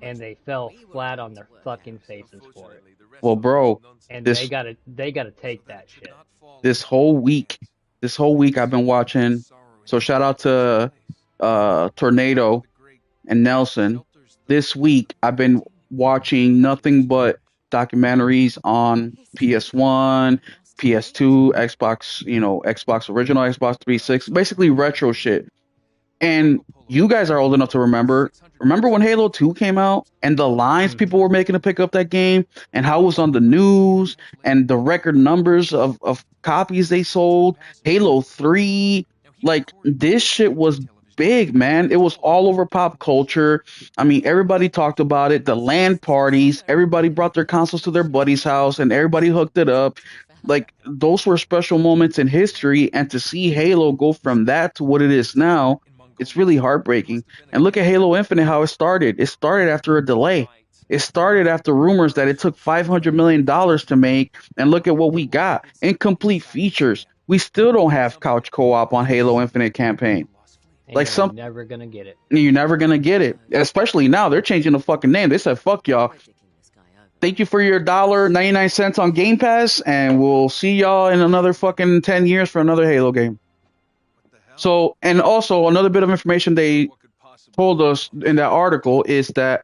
B: And they fell flat on their fucking faces for it.
A: Well, bro,
B: and they gotta take that shit.
A: This whole week I've been watching. So shout out to Tornado and Nelson. This week I've been watching nothing but documentaries on PS1, PS2, Xbox, Xbox original, Xbox 360, basically retro shit. And you guys are old enough to remember when Halo 2 came out and the lines people were making to pick up that game and how it was on the news and the record numbers of copies they sold. Halo 3, like, this shit was big, man. It was all over pop culture. I mean, everybody talked about it. The LAN parties, everybody brought their consoles to their buddy's house and everybody hooked it up. Like, those were special moments in history, and to see Halo go from that to what it is now, it's really heartbreaking. And look at Halo Infinite, how it started. It started after a delay. It started after rumors that it took $500 million to make, and look at what we got. Incomplete features. We still don't have couch co-op on Halo Infinite campaign.
B: And you're never gonna get it.
A: You're never gonna get it. Especially now, they're changing the fucking name. They said, fuck y'all. Thank you for your $1.99 on Game Pass, and we'll see y'all in another fucking 10 years for another Halo game. So, and also another bit of information they told us in that article is that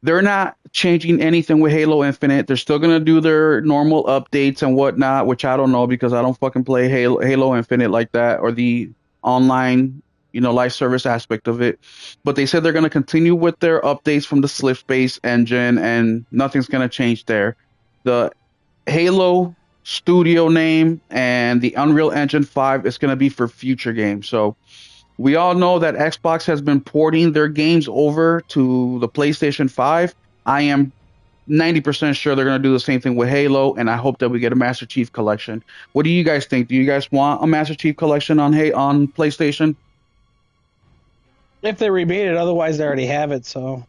A: they're not changing anything with Halo Infinite. They're still going to do their normal updates and whatnot, which I don't know because I don't fucking play Halo Infinite like that, or the online, live service aspect of it. But they said they're going to continue with their updates from the Slipspace engine, and nothing's going to change there. The Halo studio name and the Unreal Engine 5 is going to be for future games. So we all know that Xbox has been porting their games over to the PlayStation 5. I am 90% sure they're gonna do the same thing with Halo, and I hope that we get a Master Chief collection. What do you guys think? Do you guys want a Master Chief collection on PlayStation?
C: If they remade it, otherwise they already have it. So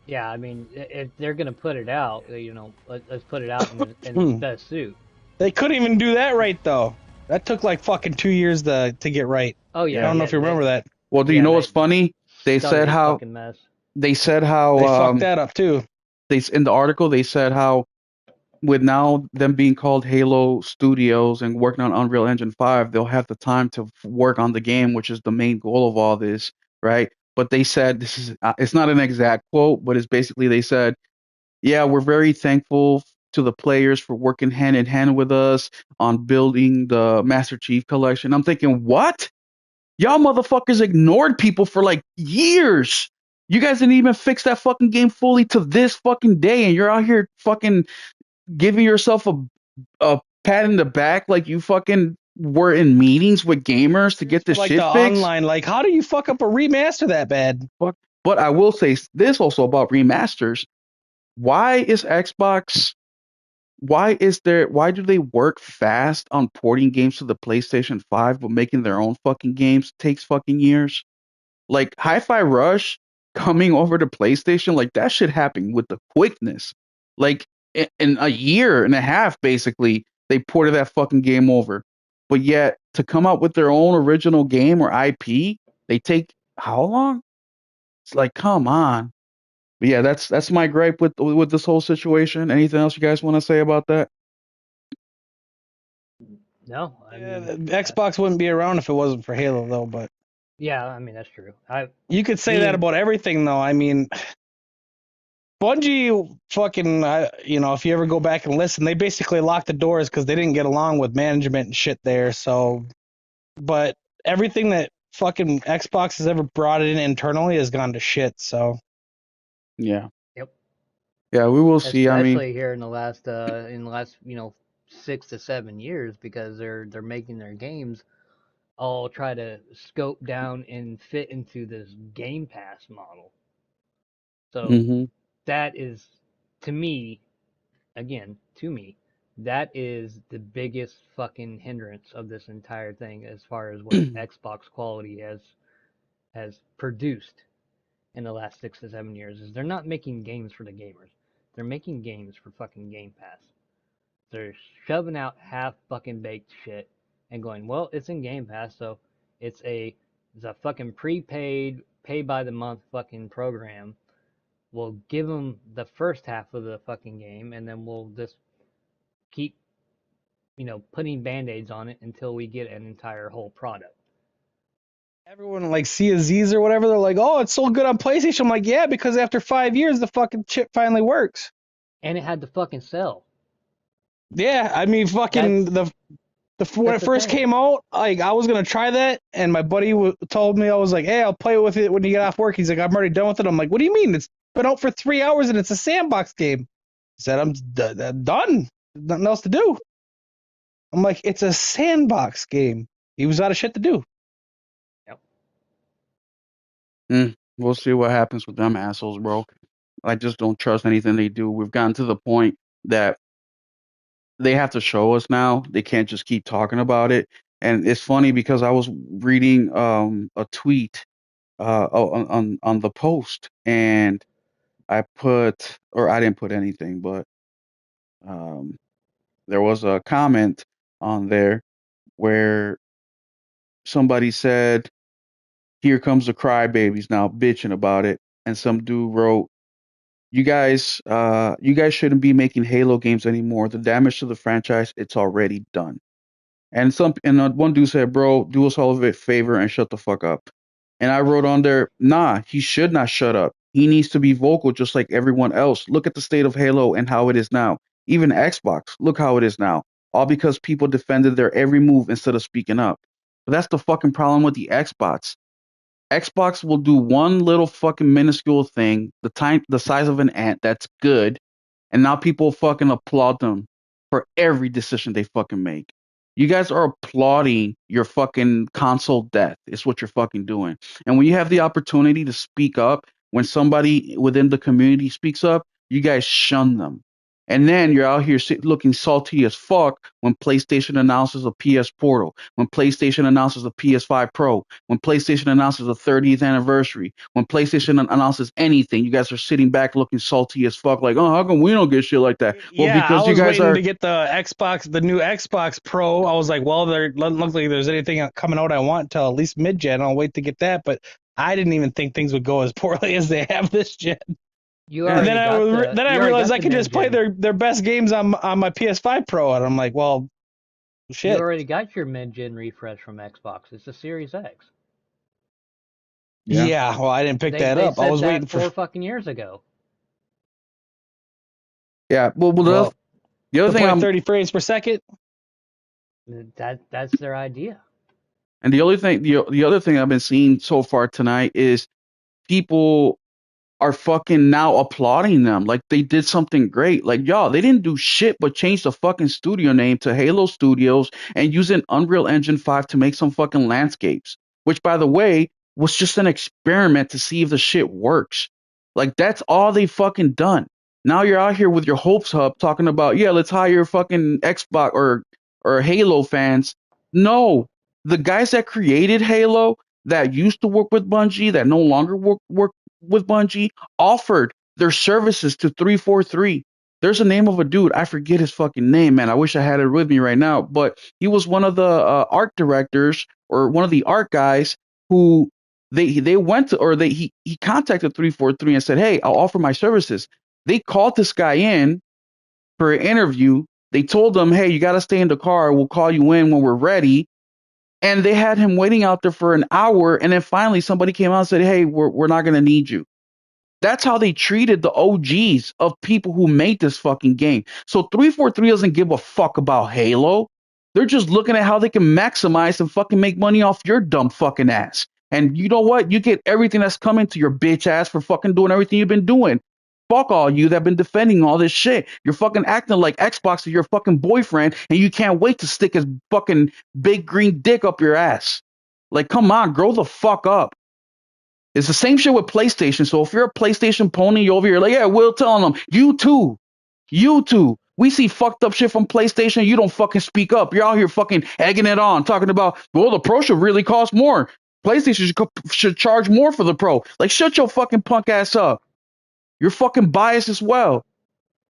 B: Yeah, I mean, if they're gonna put it out, let's put it out in its best suit.
C: they couldn't even do that right though. That took like fucking 2 years to get right.
B: Oh
C: I
B: yeah,
C: don't know
B: yeah.
C: if you remember that.
A: Well, do you
B: Yeah,
A: know what's funny? They said
B: started a
A: how
B: fucking mess.
A: they said how
C: They fucked that up too.
A: in the article they said how with now them being called Halo Studios and working on Unreal Engine 5, they'll have the time to work on the game, which is the main goal of all this, right? But they said this is it's not an exact quote, but it's basically they said, "Yeah, we're very thankful to the players for working hand in hand with us on building the Master Chief collection." I'm thinking, "What? Y'all motherfuckers ignored people for like years. You guys didn't even fix that fucking game fully to this fucking day, and you're out here fucking giving yourself a pat in the back like you fucking were in meetings with gamers to get
C: For
A: this
C: like the
A: shit fixed."
C: online, like how do you fuck up a remaster that bad?
A: Fuck. But I will say this also about remasters. Why is Xbox why do they work fast on porting games to the PlayStation 5 but making their own fucking games takes fucking years? Like Hi-Fi Rush coming over to PlayStation, like that shit happened with the quickness. Like in a year and a half, basically, they ported that fucking game over. But yet to come out with their own original game or IP, they take how long? It's like, come on. But yeah, that's my gripe with this whole situation. Anything else you guys want to say about that?
B: No, I mean,
C: Xbox wouldn't be around if it wasn't for Halo though. But
B: yeah, I mean that's true.
C: you could say that
B: Being
C: about everything though. I mean, Bungie fucking, if you ever go back and listen, they basically locked the doors because they didn't get along with management and shit there. So, but everything that fucking Xbox has ever brought in internally has gone to shit. So,
A: Yeah.
B: Yep.
A: Yeah, we will see. I mean,
B: Especially here in the last 6 to 7 years, because they're making their games all try to scope down and fit into this Game Pass model. So
A: hmm
B: that is, to me, again, to me, that is the biggest fucking hindrance of this entire thing as far as what Xbox quality has produced in the last 6 to 7 years, is they're not making games for the gamers. They're making games for fucking Game Pass. They're shoving out half fucking baked shit and going, well, it's in Game Pass, so it's a it's a fucking prepaid, pay by the month fucking program. We'll give them the first half of the fucking game, and then we'll just keep, putting band-aids on it until we get an entire whole product.
C: everyone like CSZs or whatever, they're like, oh, it's so good on PlayStation. I'm like, yeah, because after 5 years, the fucking chip finally works.
B: And it had to fucking sell.
C: Yeah, I mean, fucking
B: That's
C: when
B: that's
C: it
B: the
C: first
B: thing.
C: came out, like I was gonna try that, and my buddy told me, I was like, "Hey, I'll play with it when you get off work." He's like, "I'm already done with it." I'm like, "What do you mean? It's been out for 3 hours and it's a sandbox game." He said, "I'm done. Nothing else to do." I'm like, "It's a sandbox game." He was out of shit to do.
B: Yep.
A: We'll see what happens with them assholes, bro. I just don't trust anything they do. We've gotten to the point that they have to show us now. They can't just keep talking about it. And it's funny because I was reading a tweet on the post, and I put, or I didn't put anything, but um there was a comment on there where somebody said, "Here comes the crybabies now bitching about it," and some dude wrote, you guys shouldn't be making Halo games anymore. The damage to the franchise, it's already done." And one dude said, "Bro, do us all a favor and shut the fuck up." And I wrote on there, "Nah, he should not shut up. He needs to be vocal just like everyone else. Look at the state of Halo and how it is now. Even Xbox, look how it is now. All because people defended their every move instead of speaking up." But that's the fucking problem with the Xbox. Xbox will do one little fucking minuscule thing, the size of an ant, that's good, and now people fucking applaud them for every decision they fucking make. You guys are applauding your fucking console death. Is what you're fucking doing. And when you have the opportunity to speak up, when somebody within the community speaks up, You guys shun them. And then you're out here looking salty as fuck when PlayStation announces a PS Portal, when PlayStation announces a PS5 Pro, when PlayStation announces a 30th anniversary, when PlayStation announces anything. You guys are sitting back looking salty as fuck, like, oh, how come we don't get shit like that? Well,
C: Yeah, I
A: because you
C: was
A: guys
C: waiting to
A: are
C: get the new Xbox Pro. I was like, well, there doesn't look like there's anything coming out I want until at least mid-gen. I'll wait to get that, but I didn't even think things would go as poorly as they have this gen.
B: You
A: yeah,
C: And then
B: already got the
C: I
B: you already
C: realized
B: got
C: I
B: the
C: could just play
B: mid-gen.
C: their best games on my PS5 Pro, and I'm like, well,
B: You
C: shit.
B: already got your mid-gen refresh from Xbox. It's the Series X.
A: yeah,
C: Yeah, well, I didn't pick
B: They
C: that
B: they
C: up. I
B: said
C: was waiting
B: that
C: for
B: 4 fucking years ago.
A: yeah. Well,
C: well
A: the other
C: to
A: thing
C: play
A: I'm
C: 30 frames per second.
B: That's their idea.
A: and the other thing I've been seeing so far tonight is people are fucking now applauding them like they did something great. Like, y'all, they didn't do shit but change the fucking studio name to Halo Studios and use an Unreal Engine 5 to make some fucking landscapes, which, by the way, was just an experiment to see if the shit works. Like, that's all they fucking done. Now you're out here with your hopes up talking about, yeah, let's hire fucking Xbox or Halo fans. No, the guys that created Halo that used to work with Bungie that no longer work with Bungie offered their services to 343. There's a name of a dude. I forget his fucking name, man. I wish I had it with me right now. But he was one of the art directors or one of the art guys who they went to or he contacted 343 and said, "Hey, I'll offer my services." They called this guy in for an interview. They told him, "Hey, you got to stay in the car. We'll call you in when we're ready." And they had him waiting out there for an hour. And then finally somebody came out and said, "Hey, we're not going to need you." That's how they treated the OGs of people who made this fucking game. So 343 doesn't give a fuck about Halo. They're just looking at how they can maximize and fucking make money off your dumb fucking ass. And you know what? You get everything that's coming to your bitch ass for fucking doing everything you've been doing. Fuck all you that have been defending all this shit. You're fucking acting like Xbox is your fucking boyfriend and you can't wait to stick his fucking big green dick up your ass. Like, come on, grow the fuck up. It's the same shit with PlayStation. So if you're a PlayStation pony, you're over here like, yeah, Will telling them, you too. You too. We see fucked up shit from PlayStation. You don't fucking speak up. You're out here fucking egging it on, talking about, well, the Pro should really cost more. PlayStation should charge more for the Pro. Like, shut your fucking punk ass up. You're fucking biased as well.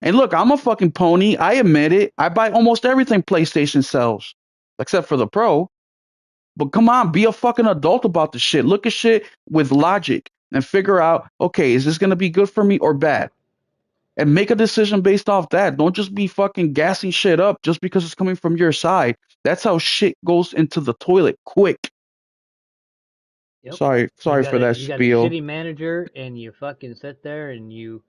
A: And look, I'm a fucking pony. I admit it. I buy almost everything PlayStation sells, except for the Pro. But come on, be a fucking adult about the shit. Look at shit with logic and figure out, okay, is this gonna be good for me or bad? And make a decision based off that. Don't just be fucking gassing shit up just because it's coming from your side. That's how shit goes into the toilet quick.
B: Yep.
A: Sorry for that
B: You got a
A: spiel.
B: shitty manager, and you fucking sit there and you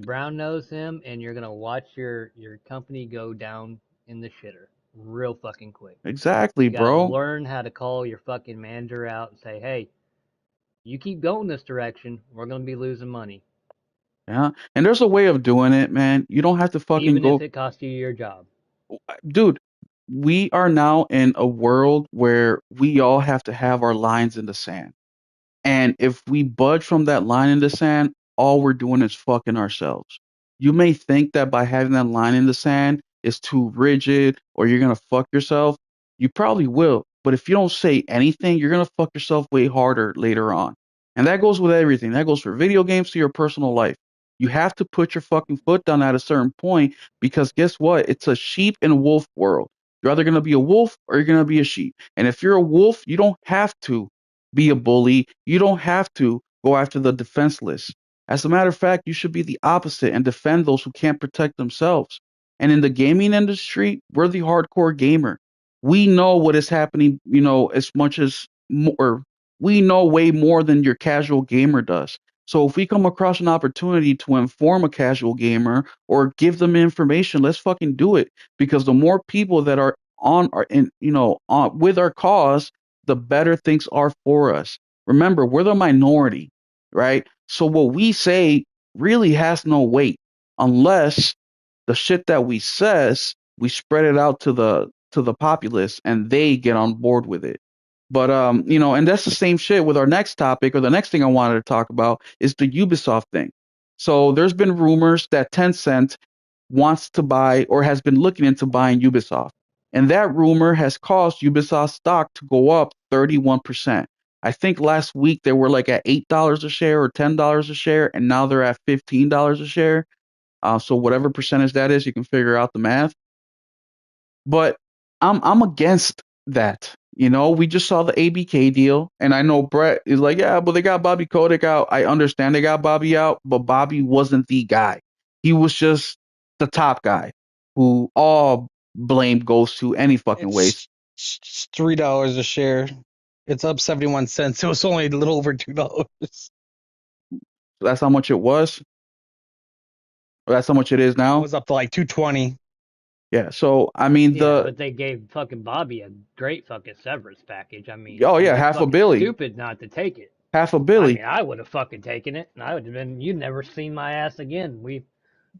B: brown nose him, and you're gonna watch your company go down in the shitter real fucking quick.
A: Exactly,
B: You gotta
A: bro.
B: learn how to call your fucking manager out and say, hey, you keep going this direction, we're gonna be losing money,
A: Yeah. And there's a way of doing it, man. You don't have to fucking
B: even if
A: go,
B: it costs you your job.
A: dude. We are now in a world where we all have to have our lines in the sand. And if we budge from that line in the sand, all we're doing is fucking ourselves. You may think that by having that line in the sand is too rigid or you're going to fuck yourself. You probably will. But if you don't say anything, you're going to fuck yourself way harder later on. And that goes with everything. That goes for video games to your personal life. You have to put your fucking foot down at a certain point because guess what? It's a sheep and wolf world. You're either going to be a wolf or you're going to be a sheep. And if you're a wolf, you don't have to be a bully. You don't have to go after the defenseless. As a matter of fact, you should be the opposite and defend those who can't protect themselves. And in the gaming industry, we're the hardcore gamer. We know what is happening, as much as more, we know way more than your casual gamer does. So if we come across an opportunity to inform a casual gamer or give them information, let's fucking do it. Because the more people that are in, on with our cause, the better things are for us. Remember, we're the minority, right? So what we say really has no weight unless the shit that we spread it out to the populace and they get on board with it. But and that's the same shit with our next topic or the next thing I wanted to talk about is the Ubisoft thing. So there's been rumors that Tencent wants to buy or has been looking into buying Ubisoft. And that rumor has caused Ubisoft stock to go up 31%. I think last week they were like at $8 a share or $10 a share, and now they're at $15 a share. So whatever percentage that is, you can figure out the math. But I'm against that. You know, we just saw the ABK deal, and I know Brett is like, yeah, but they got Bobby Kotick out. I understand they got Bobby out, but Bobby wasn't the guy. He was just the top guy who all blame goes to any fucking ways.
C: It's $3 a share. It's up 71 cents. It was only a little over $2.
A: That's how much it was. That's how much it is
C: It
A: now.
C: was up to like 220.
A: Yeah. So I mean
B: Yeah,
A: the
B: but they gave fucking Bobby a great fucking severance package. I mean,
A: oh
B: he'd
A: yeah,
B: be
A: half a
B: fucking
A: billy,
B: stupid not to take it.
A: half a
B: I
A: billy.
B: mean, I would have fucking taken it, and I would have been. You'd never seen my ass again. We've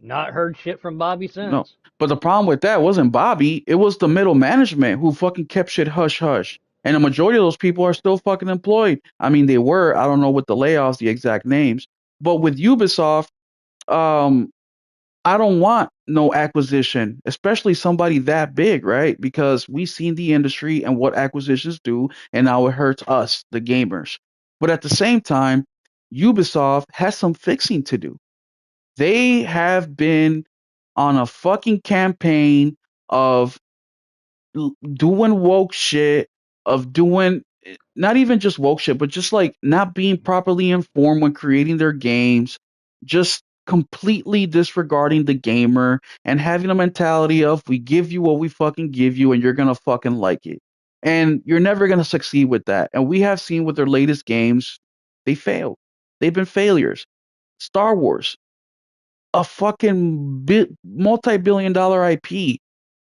B: not heard shit from Bobby
A: No.
B: since.
A: But the problem with that wasn't Bobby. It was the middle management who fucking kept shit hush hush. And the majority of those people are still fucking employed. I mean, they were. I don't know with the layoffs, the exact names. But with Ubisoft, um, I don't want no acquisition, especially somebody that big, right? Because we've seen the industry and what acquisitions do, and now it hurts us, the gamers. But at the same time, Ubisoft has some fixing to do. They have been on a fucking campaign of doing woke shit, of doing not even just woke shit, but just like not being properly informed when creating their games, just completely disregarding the gamer and having a mentality of we give you what we fucking give you and you're gonna fucking like it. And you're never gonna succeed with that. And we have seen with their latest games, they failed. They've been failures. Star Wars, a fucking multi-billion-dollar IP.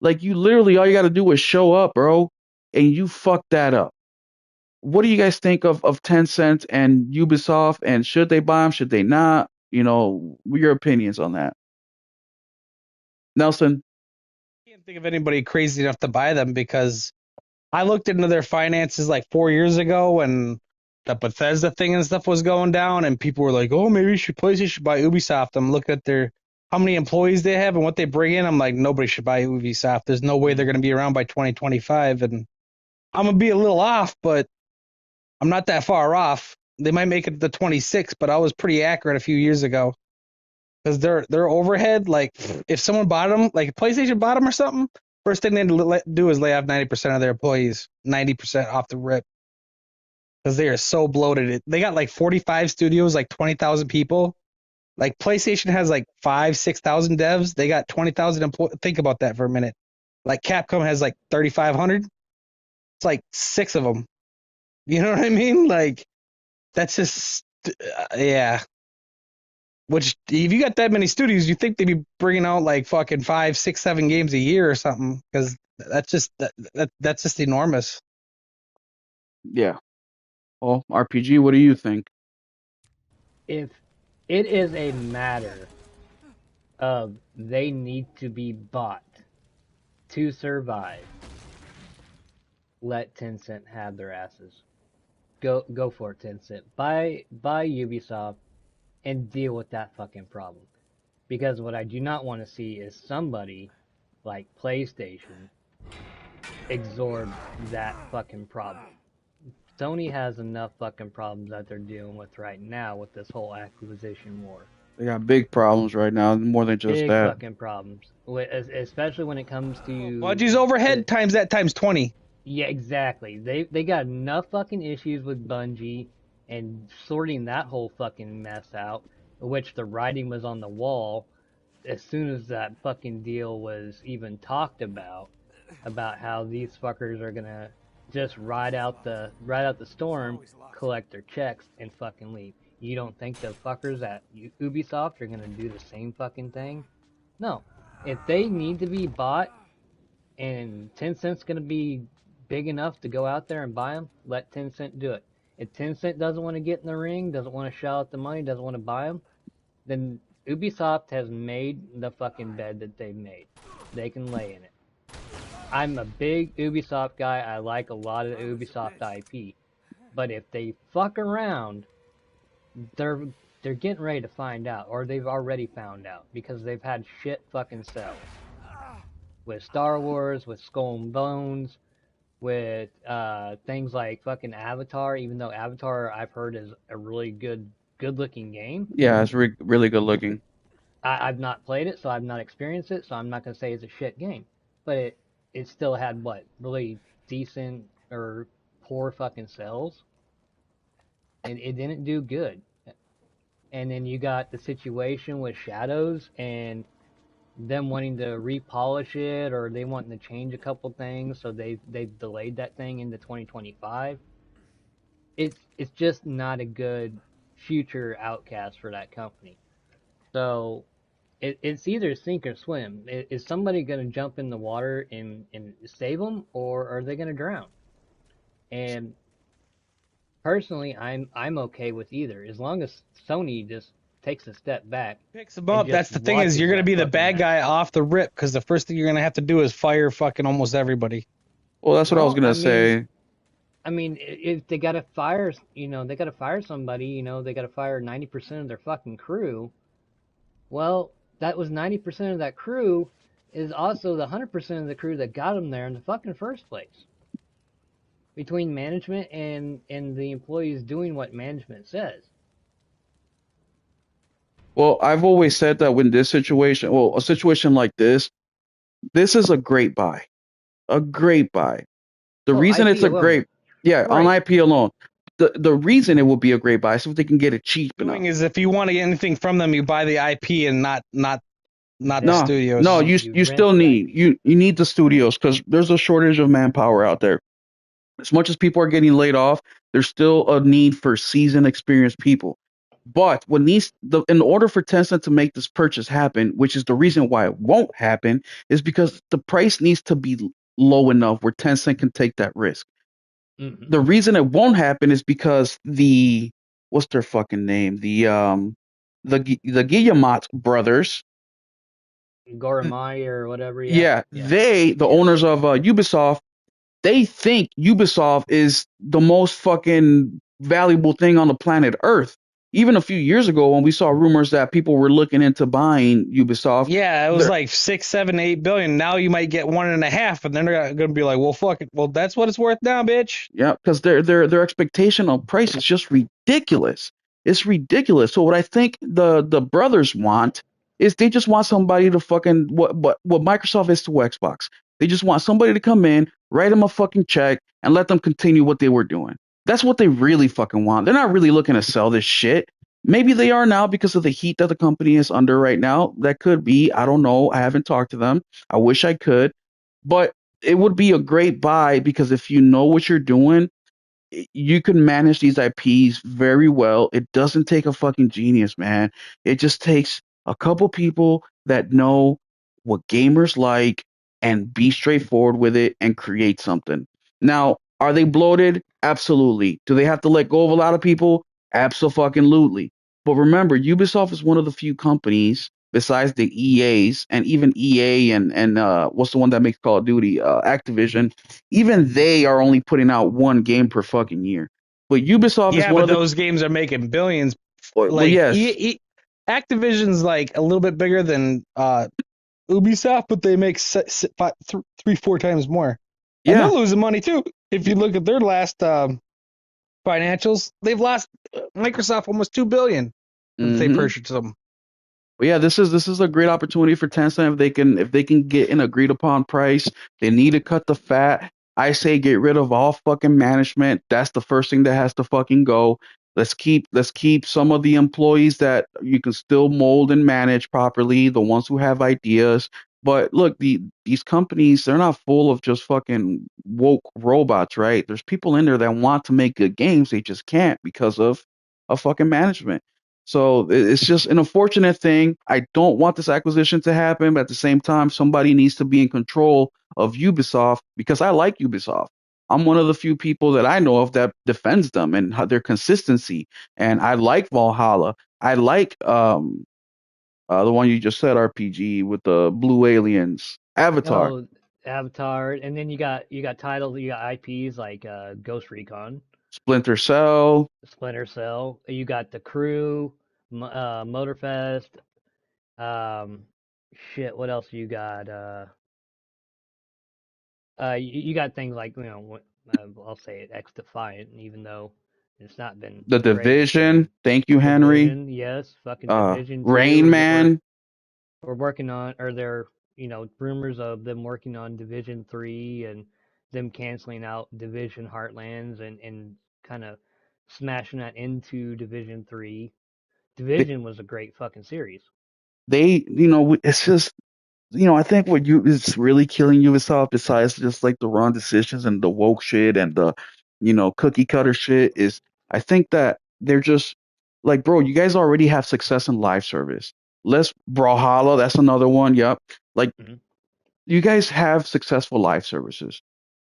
A: Like you literally all you got to do is show up, bro, and you fucked that up. What do you guys think of Tencent and Ubisoft, and should they buy them? Should they not? You know, what are your opinions on that, Nelson?
C: I can't think of anybody crazy enough to buy them because I looked into their finances like 4 years ago when the Bethesda thing and stuff was going down, and people were like, "Oh, maybe you should PlayStation should buy Ubisoft." I'm looking at their how many employees they have and what they bring in. I'm like, nobody should buy Ubisoft. There's no way they're going to be around by 2025, and I'm gonna be a little off, but I'm not that far off. They might make it to 26, but I was pretty accurate a few years ago because their overhead, like if someone bought them, like if PlayStation bought them or something, first thing they do is lay off 90% of their employees, 90% off the rip, because they are so bloated. They got like 45 studios, like 20,000 people. Like PlayStation has like 6,000 devs. They got 20,000 employees. Think about that for a minute. Like Capcom has like 3,500. It's like six of them. You know what I mean? Like that's just yeah. Which if you got that many studios, you think they'd be bringing out like fucking 5, 6, 7 games a year or something? Because that's just enormous.
A: Yeah. Well, RPG, what do you think?
B: If it is a matter of they need to be bought to survive, let Tencent have their asses. Go for it, Tencent. Buy Ubisoft and deal with that fucking problem. Because what I do not want to see is somebody like PlayStation absorb that fucking problem. Sony has enough fucking problems that they're dealing with right now with this whole acquisition war.
A: They got big problems right now, more than just
B: Big
A: that.
B: fucking problems, especially when it comes
C: Bungie's
B: to
C: overhead times that times 20.
B: yeah, exactly. They got enough fucking issues with Bungie and sorting that whole fucking mess out, which the writing was on the wall as soon as that fucking deal was even talked about how these fuckers are gonna just ride out the storm, collect their checks, and fucking leave. You don't think the fuckers at Ubisoft are gonna do the same fucking thing? No. If they need to be bought and Tencent's gonna be big enough to go out there and buy them, let Tencent do it. If Tencent doesn't want to get in the ring, doesn't want to shell out the money, doesn't want to buy them, then Ubisoft has made the fucking bed that they've made. They can lay in it. I'm a big Ubisoft guy. I like a lot of the Ubisoft IP. But if they fuck around, they're they're getting ready to find out, or they've already found out because they've had shit fucking sales with Star Wars, with Skull and Bones, with things like fucking Avatar. Even though Avatar I've heard is a really good looking game,
A: Yeah, it's really good looking.
B: I've not played it, so I've not experienced it, so I'm not gonna say it's a shit game. But it still had what really decent or poor fucking sales, and it didn't do good. And then you got the situation with Shadows and them wanting to repolish it, or they wanting to change a couple things, so they've delayed that thing into 2025. It's just not a good future outcast for that company. So it's either sink or swim. Is somebody going to jump in the water and save them, or are they going to drown? And personally, I'm okay with either, as long as Sony just takes a step back
C: Picks them
B: and
C: up.
B: just
C: That's the thing is
B: watches
C: you're gonna
B: that
C: be the
B: fucking
C: bad
B: mess.
C: guy off the rip because the first thing you're gonna have to do is fire fucking almost everybody.
A: Well, that's what I was
B: Well,
A: gonna say.
B: I mean, if they gotta fire, they gotta fire somebody. They gotta fire 90% of their fucking crew. Well, that was 90% of that crew is also the 100% of the crew that got them there in the fucking first place. Between management and the employees doing what management says.
A: Well, I've always said that when this situation, well, a situation like this is a great buy, a great buy. The
B: Oh,
A: reason it's
B: IP
A: a
B: alone.
A: great, yeah, on
B: Right.
A: IP alone, the reason it would be a great buy is if they can get it cheap enough.
C: Doing is if you want to get anything from them, you buy the IP and not the
B: That
A: No, no,
C: studios.
B: you
A: you
B: rent
A: still
B: the
A: need
B: IP.
A: you need the studios because there's a shortage of manpower out there. As much as people are getting laid off, there's still a need for seasoned, experienced people. But when in order for Tencent to make this purchase happen, which is the reason why it won't happen, is because the price needs to be low enough where Tencent can take that risk.
B: Mm-hmm.
A: The reason it won't happen is because what's their fucking name? The Guillemot brothers.
B: Goramai or whatever. Yeah.
A: Yeah,
B: Yeah.
A: the
B: Yeah.
A: owners of Ubisoft, they think Ubisoft is the most fucking valuable thing on the planet Earth. Even a few years ago, when we saw rumors that people were looking into buying Ubisoft,
C: Yeah, it was
A: they're,
C: like 6, 7, 8 billion. Now you might get 1.5, and then they're gonna be like, well, fuck it. Well, that's what it's worth now, bitch.
A: yeah, because their expectation on price is just ridiculous. It's ridiculous. So what I think the brothers want is they just want somebody to fucking what Microsoft is to Xbox. They just want somebody to come in, write them a fucking check, and let them continue what they were doing. That's what they really fucking want. They're not really looking to sell this shit. Maybe they are now because of the heat that the company is under right now. That could be. I don't know. I haven't talked to them. I wish I could. But it would be a great buy because if you know what you're doing, you can manage these IPs very well. It doesn't take a fucking genius, man. It just takes a couple people that know what gamers like and be straightforward with it and create something. Now, are they bloated? Absolutely. Do they have to let go of a lot of people? Absolutely. But remember, Ubisoft is one of the few companies besides the EAs and even EA and what's the one that makes Call of Duty? Activision, even they are only putting out one game per fucking year. But Ubisoft is
C: Yeah,
A: one
C: but
A: of the
C: those games are making billions.
A: well,
C: Like
A: yes,
C: Activision's like a little bit bigger than Ubisoft, but they make 3, 4 times more, and they're
A: yeah,
C: losing money too. If you look at their last financials, they've lost Microsoft almost 2 billion since they
A: hmm
C: purchased them.
A: but yeah, this is a great opportunity for Tencent if they can get an agreed upon price. They need to cut the fat. I say get rid of all fucking management. That's the first thing that has to fucking go. Let's keep some of the employees that you can still mold and manage properly, the ones who have ideas. But look, these companies, they're not full of just fucking woke robots, right? There's people in there that want to make good games, they just can't because of fucking management. So it's just an unfortunate thing. I don't want this acquisition to happen, but at the same time, somebody needs to be in control of Ubisoft because I like Ubisoft. I'm one of the few people that I know of that defends them and their consistency. And I like Valhalla. I like the one you just said, RPG with the blue aliens, Avatar,
B: Oh, Avatar, and then you got titles, you got IPs like Ghost Recon,
A: Splinter Cell.
B: Splinter Cell. You got The Crew, Motorfest. Um, shit. What else you got? You got things like I'll say it, X Defiant, even though it's not been
A: The
B: great.
A: Division. Thank you, Henry.
B: Division, yes, fucking Division 2.
A: Rain Man.
B: We're working on, or there, rumors of them working on Division 3 and them canceling out Division Heartlands and kind of smashing that into Division 3.
A: They,
B: Division was a great fucking series.
A: it's just I think what you is really killing Ubisoft, besides just like the wrong decisions and the woke shit and the, cookie cutter shit, is I think that they're just like, bro, you guys already have success in live service. Let's Brawlhalla, that's another one. Yep. Like,
B: Hmm.
A: you guys have successful live services.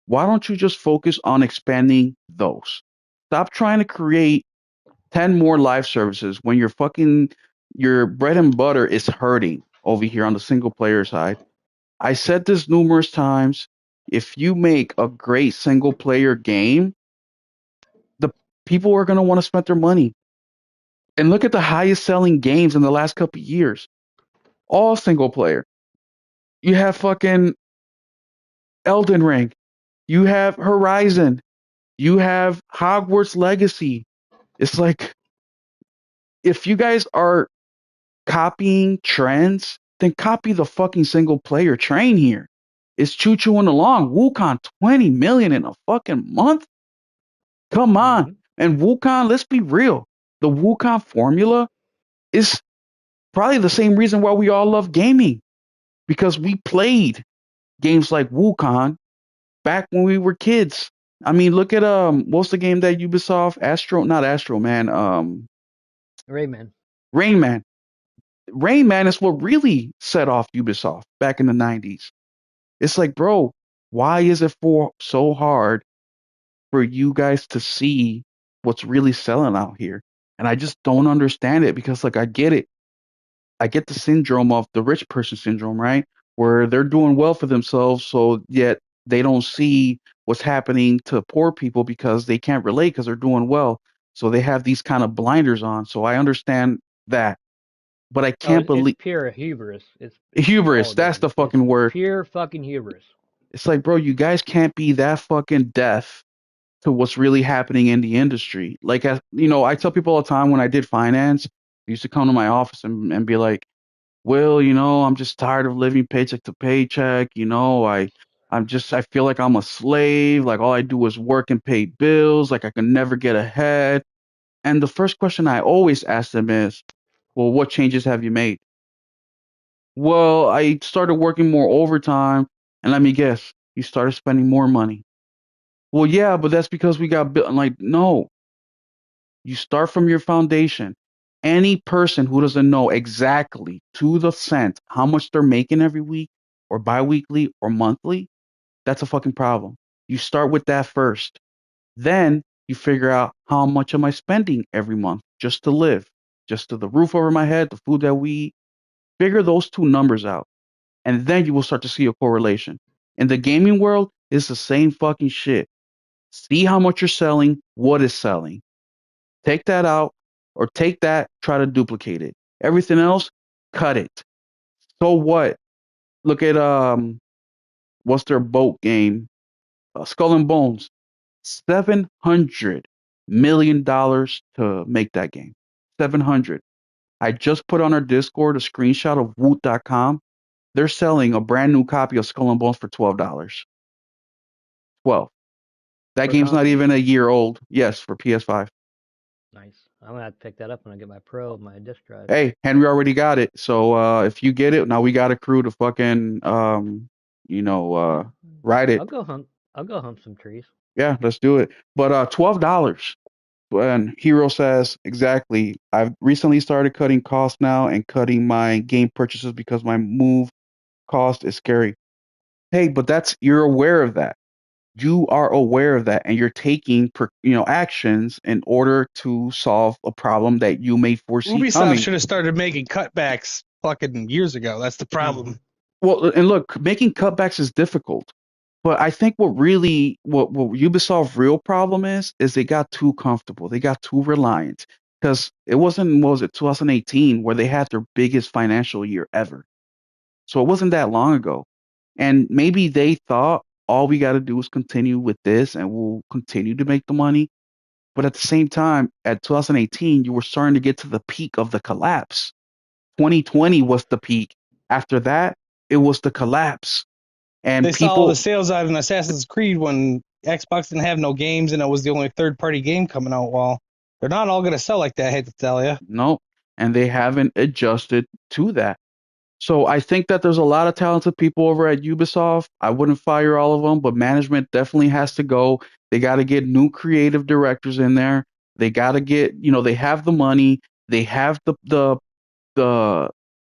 A: Why don't you just focus on expanding those? Stop trying to create 10 more live services when your bread and butter is hurting over here on the single player side. I said this numerous times. If you make a great single player game, the people are going to want to spend their money. And look at the highest selling games in the last couple of years. All single player. You have fucking Elden Ring. You have Horizon. You have Hogwarts Legacy. It's like, if you guys are copying trends, then copy the fucking single player train here. It's choo chooing along. Wukong 20 million in a fucking month? Come on.
B: Hmm.
A: And Wukong, let's be real. The Wukong formula is probably the same reason why we all love gaming. Because we played games like Wukong back when we were kids. I mean, look at what's the game that Ubisoft not Astro Man,
B: Rayman.
A: Rain Man. Rain Man is what really set off Ubisoft back in the 90s. It's like, bro, why is it so hard for you guys to see what's really selling out here? And I just don't understand it, because, like, I get it. I get the syndrome of the rich person syndrome, right? Where they're doing well for themselves, so yet they don't see what's happening to poor people because they can't relate because they're doing well. So they have these kind of blinders on. So I understand that. But I
B: Oh,
A: can't
B: it's
A: believe
B: pure hubris. It's all
A: hubris.
B: it is.
A: That's the
B: It's
A: fucking word.
B: pure fucking hubris.
A: It's like, bro, you guys can't be that fucking deaf to what's really happening in the industry. Like, I tell people all the time when I did finance, they used to come to my office and be like, "Well, I'm just tired of living paycheck to paycheck. I feel like I'm a slave. Like, all I do is work and pay bills. Like, I can never get ahead." And the first question I always ask them is, "Well, what changes have you made?" "Well, I started working more overtime, and let me guess, you started spending more money." "Well, yeah, but that's because we got built." I'm like, no, you start from your foundation. Any person who doesn't know exactly to the cent how much they're making every week or biweekly or monthly, that's a fucking problem. You start with that first. Then you figure out, how much am I spending every month just to live, just to the roof over my head, the food that we eat. Figure those two numbers out. And then you will start to see a correlation. In the gaming world, it's the same fucking shit. See how much you're selling, what is selling. Take that out, or take that, try to duplicate it. Everything else, cut it. So what? Look at what's their boat game? Skull and Bones. $700 million to make that game. 700. I just put on our Discord a screenshot of Woot.com. They're selling a brand new copy of Skull and Bones for $12. 12. That
B: For
A: game's not
B: console?
A: even a year old. Yes, for PS5.
B: Nice. I'm gonna have to pick that up when I get my Pro, my disc drive.
A: Hey, Henry already got it. So if you get it, now we got a crew to fucking you know, uh ride
B: I'll
A: it.
B: go hunt. I'll go hump some trees.
A: Yeah, let's do it. But $12. And Hero says, exactly. I've recently started cutting costs now and cutting my game purchases because my move cost is scary. Hey, but you're aware of that. You are aware of that, and you're taking actions in order to solve a problem that you may foresee
C: Ubisoft
A: coming.
C: should have started making cutbacks fucking years ago. That's the problem.
A: Well, and look, making cutbacks is difficult, but I think what Ubisoft's real problem is they got too comfortable. They got too reliant. because it wasn't, what was it, 2018, where they had their biggest financial year ever. So it wasn't that long ago. And maybe they thought all we got to do is continue with this and we'll continue to make the money. But at the same time, at 2018, you were starting to get to the peak of the collapse. 2020 was the peak. After that, it was the collapse. And
C: They saw all the
A: people,
C: sales out in Assassin's Creed when Xbox didn't have no games and it was the only third-party game coming out. Well, they're not all going to sell like that, I hate to tell you.
A: no, and they haven't adjusted to that. So I think that there's a lot of talented people over at Ubisoft. I wouldn't fire all of them, but management definitely has to go. They got to get new creative directors in there. They got to get, they have the money, they have the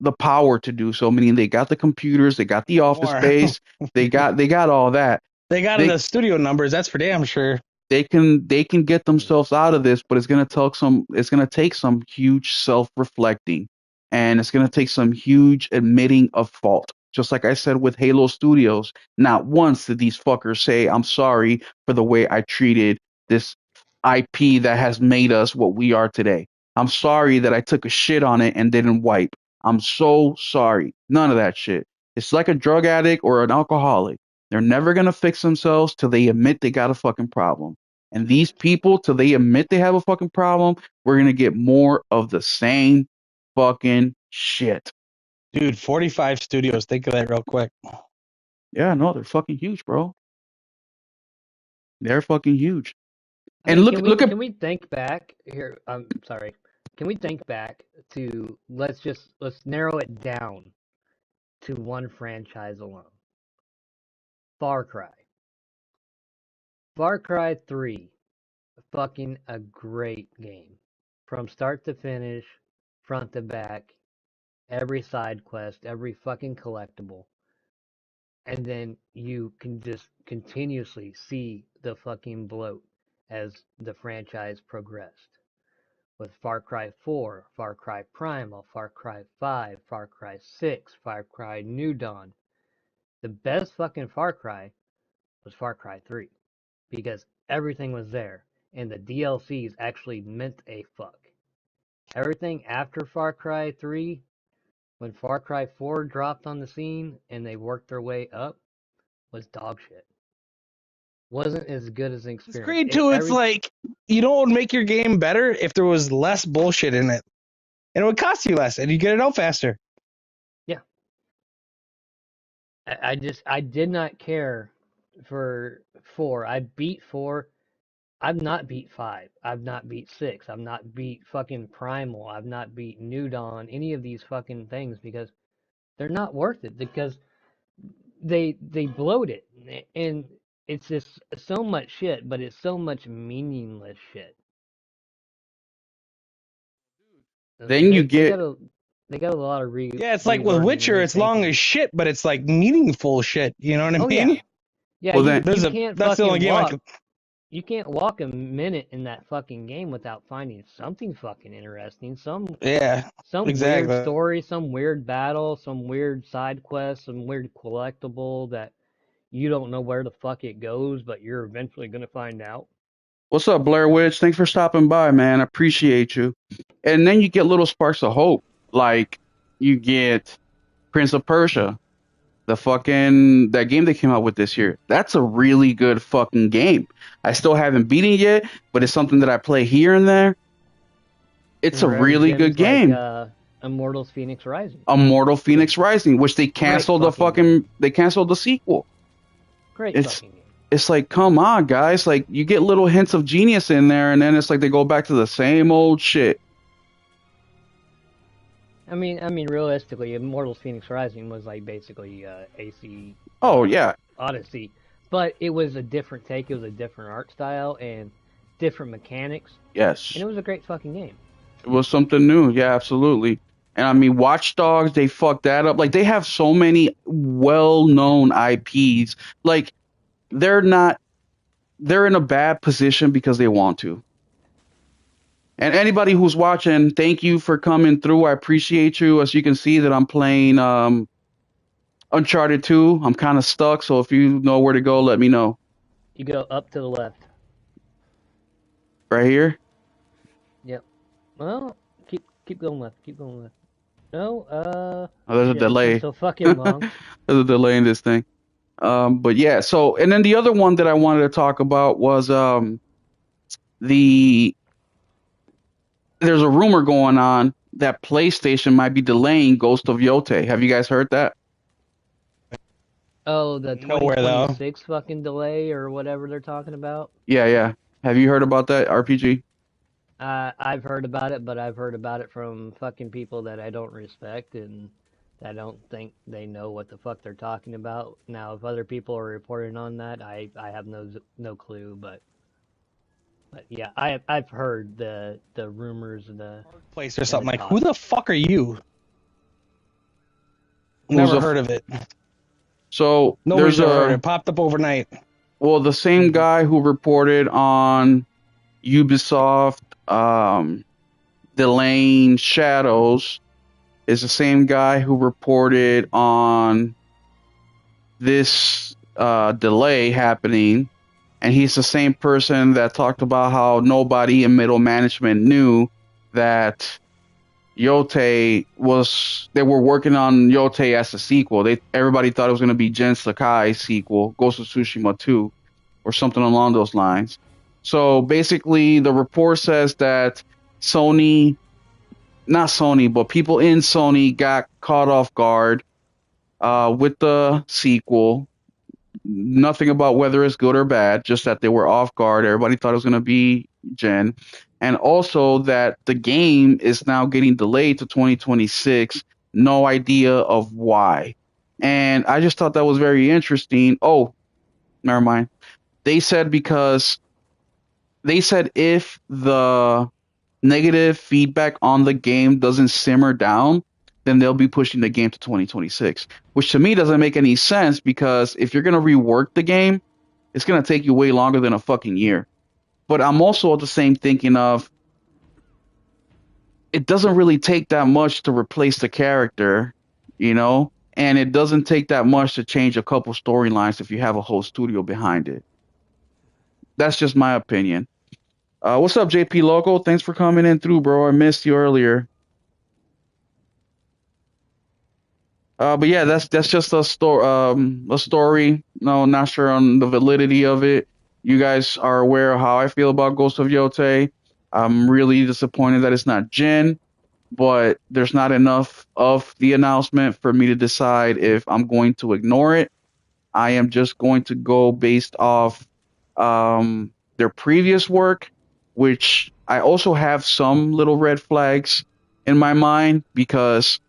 A: the power to do so. Meaning they got the computers, they got the office
C: More.
A: space, they got all that.
C: They got
A: They
C: the studio numbers, that's for damn sure.
A: they can get themselves out of this, but it's gonna take some huge self-reflecting, and it's gonna take some huge admitting of fault. Just like I said with Halo Studios, not once did these fuckers say, "I'm sorry for the way I treated this IP that has made us what we are today. I'm sorry that I took a shit on it and didn't wipe. I'm so sorry." None of that shit. It's like a drug addict or an alcoholic. They're never gonna fix themselves till they admit they got a fucking problem. And these people, till they admit they have a fucking problem, we're gonna get more of the same fucking shit.
C: Dude, 45 studios, think of that real quick.
A: Yeah, no, they're fucking huge, bro. They're fucking huge.
B: I
A: And
B: mean,
A: look at
B: can we think back here? I'm sorry. Can we think back to let's narrow it down to one franchise alone. Far Cry. Far Cry 3, fucking a great game. From start to finish, front to back, every side quest, every fucking collectible. And then you can just continuously see the fucking bloat as the franchise progressed. With Far Cry 4, Far Cry Primal, Far Cry 5, Far Cry 6, Far Cry New Dawn. The best fucking Far Cry was Far Cry 3 because everything was there and the DLCs actually meant a fuck. Everything after Far Cry 3, when Far Cry 4 dropped on the scene and they worked their way up, was dog shit. Wasn't as good as an
C: It's
B: experience.
C: Creed 2, it's like, you know what would make your game better if there was less bullshit in it. And it would cost you less and you get it out faster.
B: Yeah. I did not care for 4. I beat 4. I've not beat 5. I've not beat 6. I've not beat fucking Primal. I've not beat New Dawn. Any of these fucking things because they're not worth it because they bloat it and it's just so much shit, but it's so much meaningless shit.
A: then you
B: They
A: get
B: got a they got a lot of
C: Yeah, it's like with
B: relearning and
C: Witcher, it's long
B: rethinking.
C: as shit, but it's like meaningful shit. You know what I
B: Oh
C: mean?
B: yeah, yeah.
A: well then
C: There's
B: You
C: a
B: can't
C: that's the only
B: fucking
C: game I
B: walk.
C: can.
B: You can't walk a minute in that fucking game without finding something fucking interesting.
C: Yeah,
B: Some weird
C: exactly.
B: story, some weird battle, some weird side quest, some weird collectible that you don't know where the fuck it goes, but you're eventually gonna find out.
A: what's up, Blair Witch? Thanks for stopping by, man. I appreciate you. And then you get little sparks of hope. Like you get Prince of Persia, the fucking that game they came out with this year. That's a really good fucking game. I still haven't beaten it yet, but it's something that I play here and there. It's a
B: Rare
A: really good
B: gems like
A: game.
B: Immortals Phoenix Rising.
A: Immortal Phoenix Rising, which
B: Great fucking game.
A: they canceled the sequel.
B: Great
A: It's
B: fucking game.
A: it's like, come on, guys. Like you get little hints of genius in there, and then it's like they go back to the same old shit.
B: I mean, realistically, Immortals Phoenix Rising was like basically AC
A: Oh yeah,
B: Odyssey, but it was a different take. It was a different art style and different mechanics, and
A: yes,
B: it was a great fucking game.
A: it was something new. Yeah, absolutely. And I mean, Watch Dogs, they fucked that up. Like they have so many well-known IPs. Like they're not they're in a bad position because they want to. And anybody who's watching, thank you for coming through. I appreciate you. As you can see that I'm playing Uncharted 2. I'm kind of stuck, so if you know where to go, let me know.
B: You go up to the left.
A: Right here.
B: Yep. Well, keep going left. Keep going left. No,
A: Oh, there's a
B: shit, it took
A: delay.
B: so fucking long.
A: There's a delay in this thing. But yeah. So, and then the other one that I wanted to talk about was the there's a rumor going on that PlayStation might be delaying Ghost of Yote. Have you guys heard that?
B: Oh, the
C: Nowhere though.
B: 2026 fucking delay or whatever they're talking about.
A: Yeah, yeah. Have you heard about that RPG?
B: I've heard about it, but I've heard about it from fucking people that I don't respect and I don't think they know what the fuck they're talking about. Now, if other people are reporting on that, I have no clue, but yeah, I've heard the rumors and the
C: Place or
B: and the
C: something like,
B: talk.
C: who the fuck are you?
A: Who's
C: Never
A: a
C: heard of it.
A: so
C: Nobody's
A: there's
C: ever heard of
A: a
C: it. Popped up overnight.
A: well the same guy who reported on Ubisoft delaying Shadows is the same guy who reported on this delay happening, and he's the same person that talked about how nobody in middle management knew that Yote was they were working on Yote as a sequel. Everybody thought it was going to be Gen Sakai's sequel, Ghost of Tsushima 2, or something along those lines. So basically, the report says that Sony, not Sony, but people in Sony got caught off guard with the sequel. Nothing about whether it's good or bad, just that they were off guard. Everybody thought it was going to be Gen. And also that the game is now getting delayed to 2026. No idea of why. And I just thought that was very interesting. Oh, never mind. They said because they said if the negative feedback on the game doesn't simmer down, then they'll be pushing the game to 2026, which to me doesn't make any sense because if you're going to rework the game, it's going to take you way longer than a fucking year. But I'm also at the same thinking of it doesn't really take that much to replace the character, you know? And it doesn't take that much to change a couple storylines if you have a whole studio behind it. That's just my opinion. What's up, JP Loco? Thanks for coming in through, bro. I missed you earlier. But yeah, that's just a story. No, not sure on the validity of it. You guys are aware of how I feel about Ghost of Yote. I'm really disappointed that it's not Jin, but there's not enough of the announcement for me to decide if I'm going to ignore it. I am just going to go based off their previous work, which I also have some little red flags in my mind because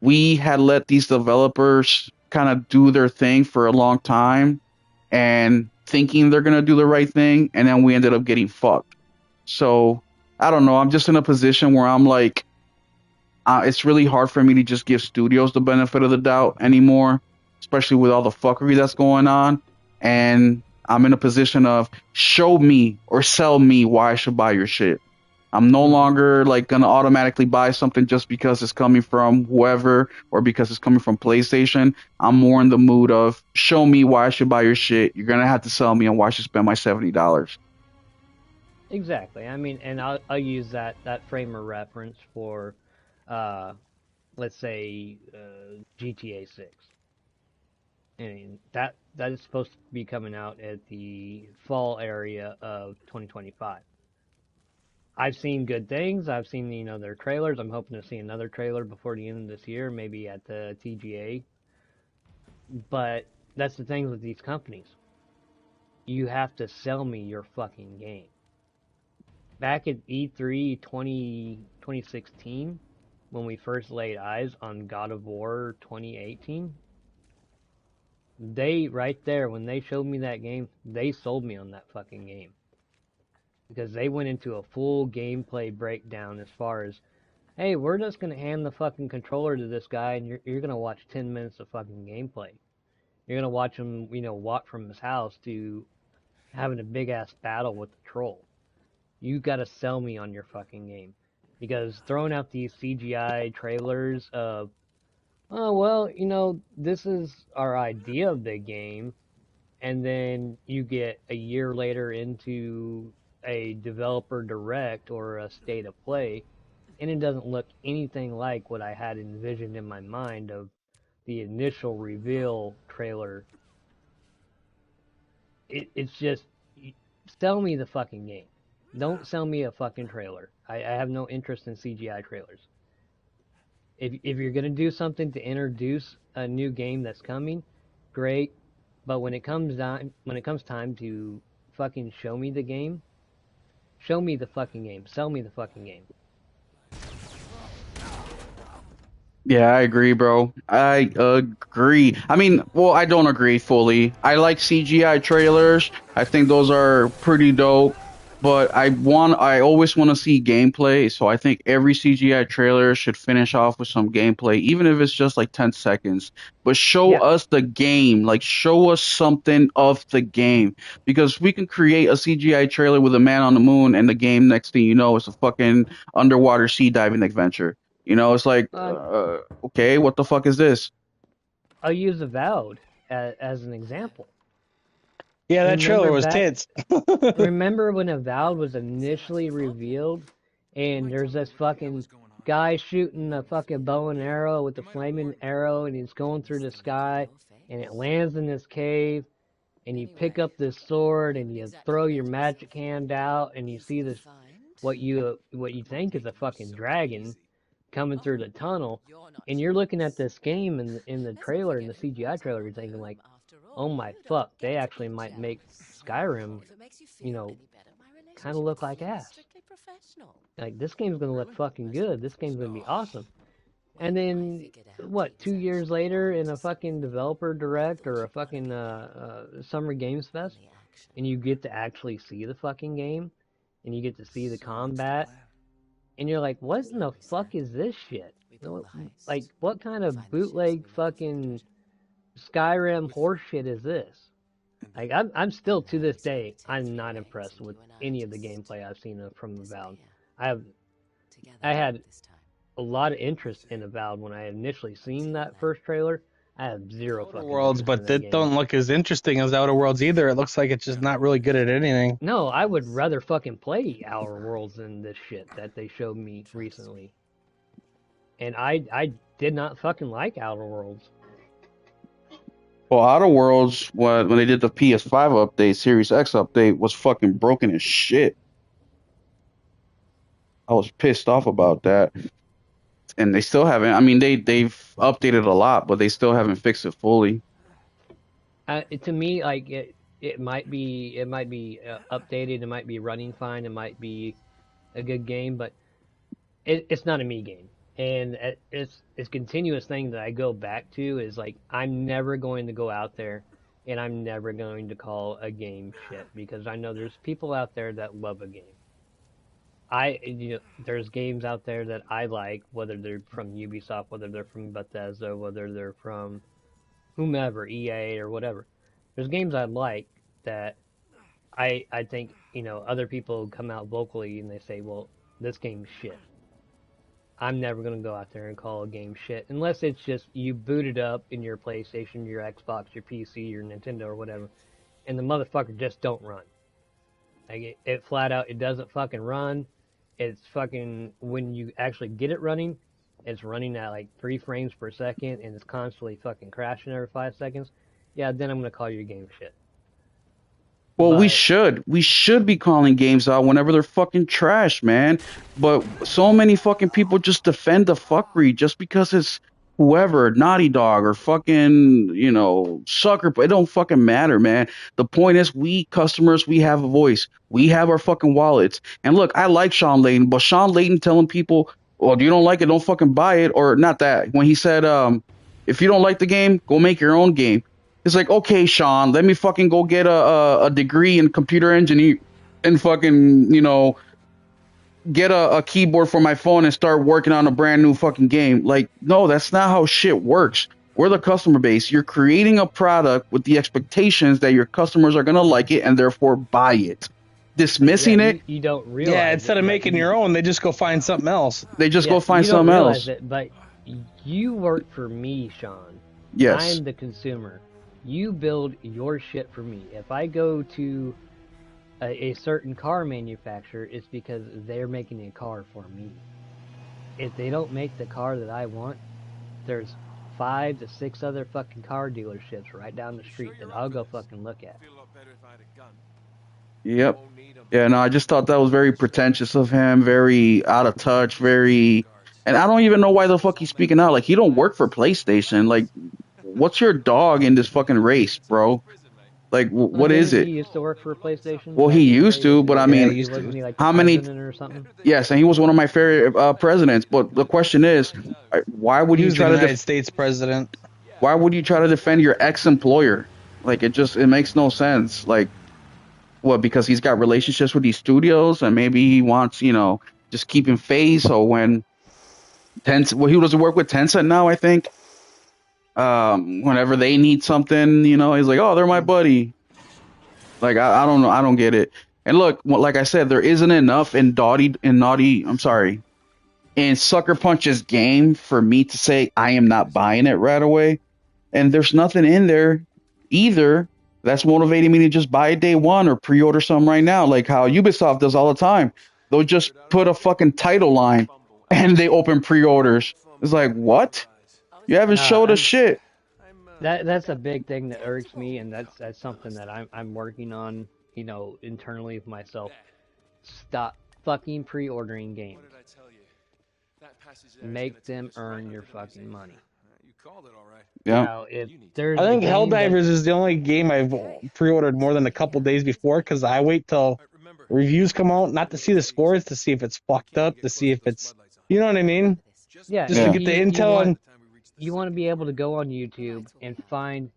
A: we had let these developers kind of do their thing for a long time and thinking they're going to do the right thing, and then we ended up getting fucked. So I don't know. I'm just in a position where I'm like, it's really hard for me to just give studios the benefit of the doubt anymore, especially with all the fuckery that's going on. And I'm in a position of show me or sell me why I should buy your shit. I'm no
B: Hmm.
A: longer like gonna automatically buy something just because it's coming from whoever or because it's coming from PlayStation. I'm more in the mood of show me why I should buy your shit. You're gonna have to sell me on why I should spend my $70.
B: Exactly. I mean, and I'll use that frame of reference for, uh, let's say, GTA 6. I mean, that is supposed to be coming out at the fall area of 2025. I've seen good things. I've seen their trailers. I'm hoping to see another trailer before the end of this year, maybe at the TGA. But that's the thing with these companies. You have to sell me your fucking game. Back at E3 2016, when we first laid eyes on God of War 2018, they right there when they showed me that game, they sold me on that fucking game because they went into a full gameplay breakdown as far as, hey, we're just gonna hand the fucking controller to this guy and you're gonna watch 10 minutes of fucking gameplay. You're gonna watch him, walk from his house to having a big ass battle with the troll. You gotta sell me on your fucking game. Because throwing out these CGI trailers of, oh, well, this is our idea of the game, and then you get a year later into a developer direct or a state of play, and it doesn't look anything like what I had envisioned in my mind of the initial reveal trailer. It's just sell me the fucking game. Don't sell me a fucking trailer. I have no interest in CGI trailers. If you're gonna do something to introduce a new game that's coming, great. But when it comes time to fucking show me the game, show me the fucking game. Sell me the fucking game.
A: Yeah, I agree, bro. I agree. I mean, well, I don't agree fully. I like CGI trailers. I think those are pretty dope. But I always want to see gameplay. So I think every CGI trailer should finish off with some gameplay, even if it's just like 10 seconds. But show
B: Yeah,
A: us the game. Like, show us something of the game. Because we can create a CGI trailer with a man on the moon, and the game, next thing you know, is a fucking underwater sea diving adventure. It's like,
B: uh,
A: okay, what the fuck is this?
B: I'll use Avowed as an example.
C: Yeah, that trailer
B: Remember
C: was
B: back
C: tits.
B: Remember when Avowed was initially revealed, and there's this fucking guy shooting a fucking bow and arrow with the flaming arrow, and he's going through the sky, and it lands in this cave, and you pick up this sword, and you throw your magic hand out, and you see this what you think is a fucking dragon coming through the tunnel, and you're looking at this game in the trailer, in the CGI trailer, you're thinking like, oh my fuck, they actually might make Skyrim, you know, kind of look like ass. Like, this game's gonna look fucking good. This game's gonna be awesome. And then, what, 2 years later in a fucking developer direct or a fucking Summer Games Fest, and you get to actually see the fucking game, and you get to see the combat, and you're like, what in the fuck is this shit? Like, what kind of bootleg fucking Skyrim horseshit is this? Like, I'm still to this day, I'm not impressed with any of the gameplay I've seen from Avowed. I have, I had a lot of interest in Avowed when I initially seen that first trailer. I have zero
C: Outer
B: fucking
C: Worlds,
B: interest in
C: but
B: that
C: that
B: game.
C: don't look as interesting as Outer Worlds either. It looks like it's just not really good at anything.
B: No, I would rather fucking play Outer Worlds than this shit that they showed me recently. And I did not fucking like Outer Worlds.
A: Well, Outer Worlds, when they did the PS5 update, Series X update, was fucking broken as shit. I was pissed off about that, and they still haven't. I mean, they've updated a lot, but they still haven't fixed it fully.
B: To me, like it might be updated. It might be running fine. It might be a good game, but it's not a me game. And it's continuous thing that I go back to is like, I'm never going to go out there and I'm never going to call a game shit, because I know there's people out there that love a game. There's games out there that I like, whether they're from Ubisoft, whether they're from Bethesda, whether they're from whomever, EA or whatever. There's games I like that I think, other people come out vocally and they say, well, this game's shit. I'm never gonna go out there and call a game shit unless it's just you boot it up in your PlayStation, your Xbox, your PC, your Nintendo or whatever, and the motherfucker just don't run. Like, it flat out, it doesn't fucking run. It's fucking, when you actually get it running, it's running at like 3 frames per second and it's constantly fucking crashing every 5 seconds. Yeah, then I'm gonna call your game shit.
A: Well, we
B: But
A: should. We should be calling games out whenever they're fucking trash, man. But so many fucking people just defend the fuckery just because it's whoever, Naughty Dog or fucking, Sucker. It don't fucking matter, man. The point is, we customers, we have a voice. We have our fucking wallets. And look, I like Sean Layden, but Sean Layden telling people, well, if you don't like it, don't fucking buy it. Or not that. When he said, if you don't like the game, go make your own game. It's like, okay, Sean, let me fucking go get a degree in computer engineering and fucking, get a keyboard for my phone and start working on a brand new fucking game. Like, no, that's not how shit works. We're the customer base. You're creating a product with the expectations that your customers are going to like it and therefore buy it.
B: yeah,
A: Dismissing it,
B: you don't realize
C: Yeah, instead
B: it,
C: of
B: but
C: making your own, they just go find something else.
A: they just
B: yeah,
A: go find
B: you don't
A: something
B: realize
A: else.
B: it, but you work for me, Sean.
A: Yes.
B: I'm the consumer. You build your shit for me. If I go to a certain car manufacturer, it's because they're making a car for me. If they don't make the car that I want, there's 5 to 6 other fucking car dealerships right down the street that I'll go fucking look at.
A: Yep. Yeah, no, I just thought that was very pretentious of him, very out of touch, very, and I don't even know why the fuck he's speaking out. Like, he don't work for PlayStation. Like, what's your dog in this fucking race, bro? Like,
B: Well,
A: what is
B: didn't he
A: it?
B: used to work for PlayStation
A: Well, he
B: back in the
A: used
B: day?
A: to, but I
C: Yeah, he
A: mean,
C: used
B: Wasn't
C: to.
B: he like the
A: how many?
B: president or something?
A: Yes, and he was one of my favorite presidents. But the question is, why would
C: He
A: you
C: was the
A: try to
C: United States president.
A: why would you try to defend your ex-employer? Like, it makes no sense. Like, what? Because he's got relationships with these studios, and maybe he wants, just keep him phase. So when Tencent, well, he doesn't work with Tencent now, I think. Whenever they need something, he's like, oh, they're my buddy. Like, I don't know, I don't get it. And look, like I said, there isn't enough I'm sorry, in Sucker Punch's game for me to say I am not buying it right away. And there's nothing in there either that's motivating me to just buy it day one or pre-order some right now, like how Ubisoft does all the time. They'll just put a fucking title line and they open pre-orders. It's like, what? You haven't
B: Nah,
A: showed us shit.
B: that's a big thing that irks me, and that's something that I'm working on, internally with myself. Stop fucking pre-ordering games. Make them earn your fucking money.
A: Yeah.
B: Now, if there's
C: I
B: a
C: think
B: game that
C: Helldivers is the only game I've pre-ordered more than a couple days before because I wait till reviews come out, not to see the scores, to see if it's fucked up, to see if it's, you know what I mean?
B: yeah,
C: Just to
A: Yeah.
C: get the intel and
B: you want to be able to go on YouTube and find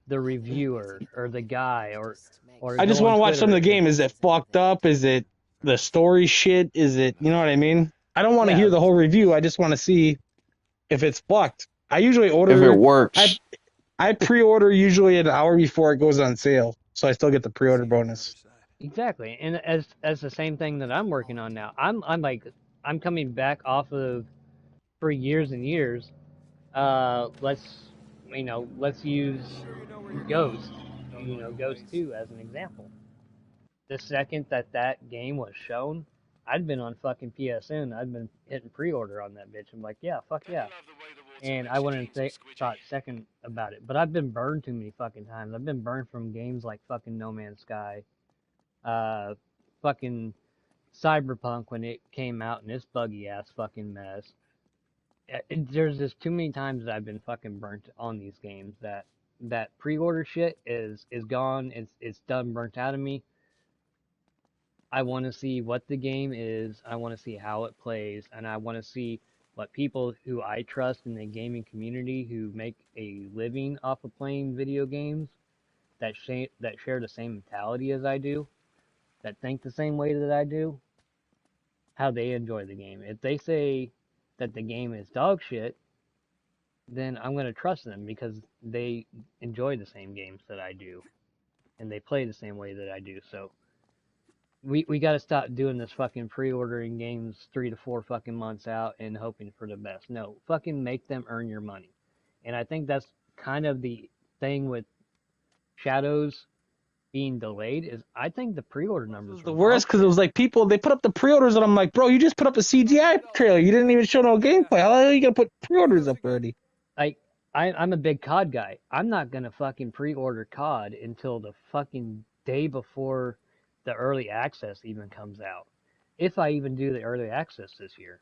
B: the reviewer or the guy or
C: I
B: go
C: just
B: on
C: want to watch some of the
B: Twitter.
C: game. Is it fucked up? Is it the story shit? Is it, you know what I mean? I don't want to
B: Yeah.
C: hear the whole review. I just want to see if it's fucked. I usually
A: If it
C: order,
A: works.
C: I pre-order usually an hour before it goes on sale, so I still get the pre-order bonus.
B: Exactly, and as the same thing that I'm working on now. I'm coming back off of for years and years. Let's use Ghost, Ghost 2 as an example. The second that game was shown, I'd been on fucking PSN. I'd been hitting pre-order on that bitch. I'm like, yeah, fuck yeah. And I wouldn't thought second about it. But I've been burned too many fucking times. I've been burned from games like fucking No Man's Sky, uh, fucking Cyberpunk when it came out in this buggy ass fucking mess. There's just too many times that I've been fucking burnt on these games that pre-order shit is gone. It's done burnt out of me. I want to see what the game is. I want to see how it plays, and I want to see what people who I trust in the gaming community who make a living off of playing video games that share the same mentality as I do, that think the same way that I do, how they enjoy the game. If they say that the game is dog shit, then I'm going to trust them because they enjoy the same games that I do and they play the same way that I do. So we got to stop doing this fucking pre-ordering games 3 to 4 fucking months out and hoping for the best. No, fucking make them earn your money. And I think that's kind of the thing with Shadows being delayed is I think the pre-order numbers
C: The
B: were
C: worst because it was like people they put up the pre-orders and I'm like, bro, you just put up a CGI trailer. You didn't even show no gameplay. How the hell are you gonna put pre-orders up already?
B: like I'm a big COD guy. I'm not gonna fucking pre-order COD until the fucking day before the early access even comes out. If I even do the early access this year.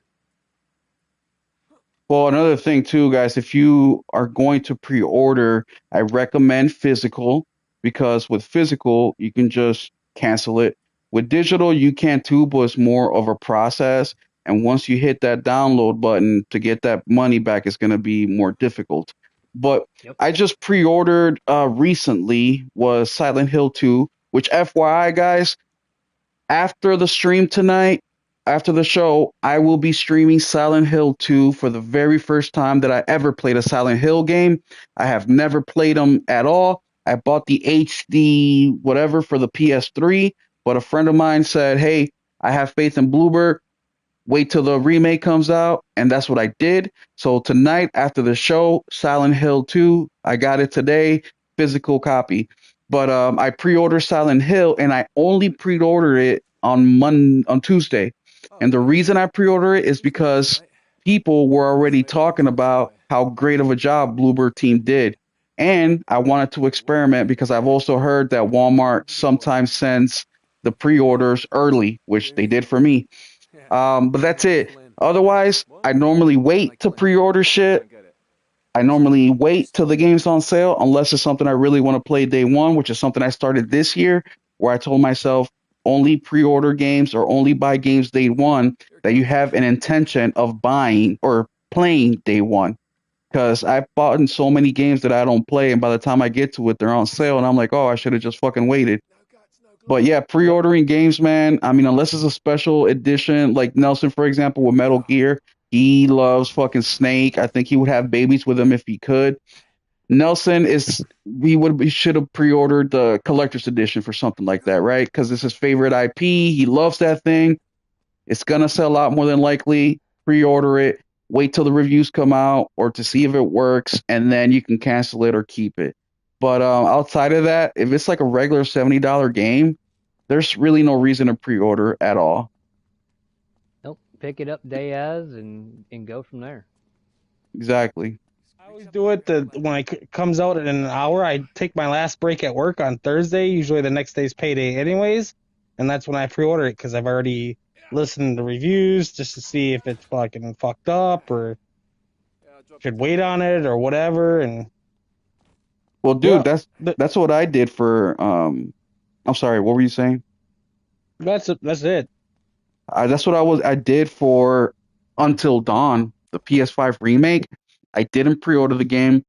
A: Well, another thing too, guys, if you are going to pre-order, I recommend physical because with physical, you can just cancel it. With digital, you can too, but it's more of a process. And once you hit that download button to get that money back, it's going to be more difficult. But
B: Yep.
A: I just pre-ordered recently was Silent Hill 2, which FYI, guys, after the stream tonight, after the show, I will be streaming Silent Hill 2 for the very first time that I ever played a Silent Hill game. I have never played them at all. I bought the HD whatever for the PS3, but a friend of mine said, "Hey, I have faith in Bluebird. Wait till the remake comes out." And that's what I did. So tonight after the show, Silent Hill 2, I got it today, physical copy. But I pre-ordered Silent Hill, and I only pre-ordered it on Tuesday. And the reason I pre-ordered it is because people were already talking about how great of a job Bluebird team did. And I wanted to experiment because I've also heard that Walmart sometimes sends the pre-orders early, which they did for me. But that's it. Otherwise, I normally wait to pre-order shit. I normally wait till the game's on sale unless it's something I really want to play day one, which is something I started this year, where I told myself only pre-order games or only buy games day one that you have an intention of buying or playing day one. Because I've bought in so many games that I don't play, and by the time I get to it, they're on sale, and I'm like, oh, I should have just fucking waited. But yeah,
B: Yep.
A: pre-ordering games, man. I mean, unless it's a special edition, like Nelson, for example, with Metal Gear, he loves fucking Snake. I think he would have babies with him if he could. Nelson is he should have pre-ordered the collector's edition for something like that, right? Because it's his favorite IP. He loves that thing. It's gonna sell out more than likely. Pre-order it. Wait till the reviews come out or to see if it works, and then you can cancel it or keep it. But outside of that, if it's like a regular $70 game, there's really no reason to pre-order at all.
B: Nope. Pick it up day as and go from there.
A: Exactly.
C: I always do it when it comes out in an hour. I take my last break at work on Thursday. Usually the next day's payday, anyways, and that's when I pre-order it because I've already listened to reviews just to see if it's fucking fucked up or should wait on it or whatever. And
A: Well, dude,
C: yeah,
A: that's what I did for I'm sorry, what were you saying?
C: that's it.
A: That's what I did for Until Dawn, the PS5 remake. I didn't pre-order the game.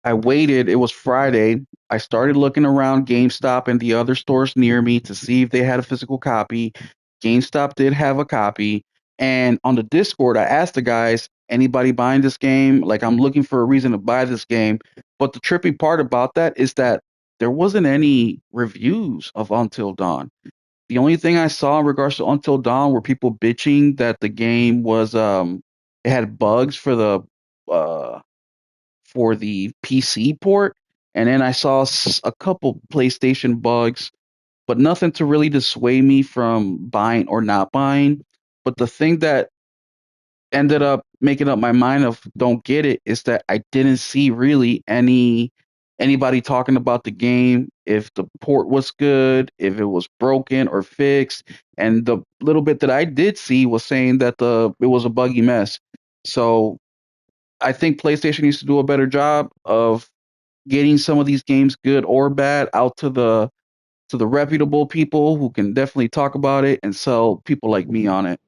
A: I waited. It was Friday. I started looking around GameStop and the other stores near me to see if they had a physical copy. GameStop did have a copy. And on the Discord, I asked the guys, anybody buying this game? Like, I'm looking for a reason to buy this game. But the trippy part about that is that there wasn't any reviews of Until Dawn. The only thing I saw in regards to Until Dawn were people bitching that the game was it had bugs uh for the PC port, and then I saw a couple PlayStation bugs, but nothing to really dissuade me from buying or not buying. But the thing that ended up making up my mind of don't get it is that I didn't see really anybody talking about the game, if the port was good, if it was broken or fixed, and the little bit that I did see was saying that the it was a buggy mess. So I think PlayStation needs to do a better job of getting some of these games, good or bad, out to the reputable people who can definitely talk about it and sell people like me on it.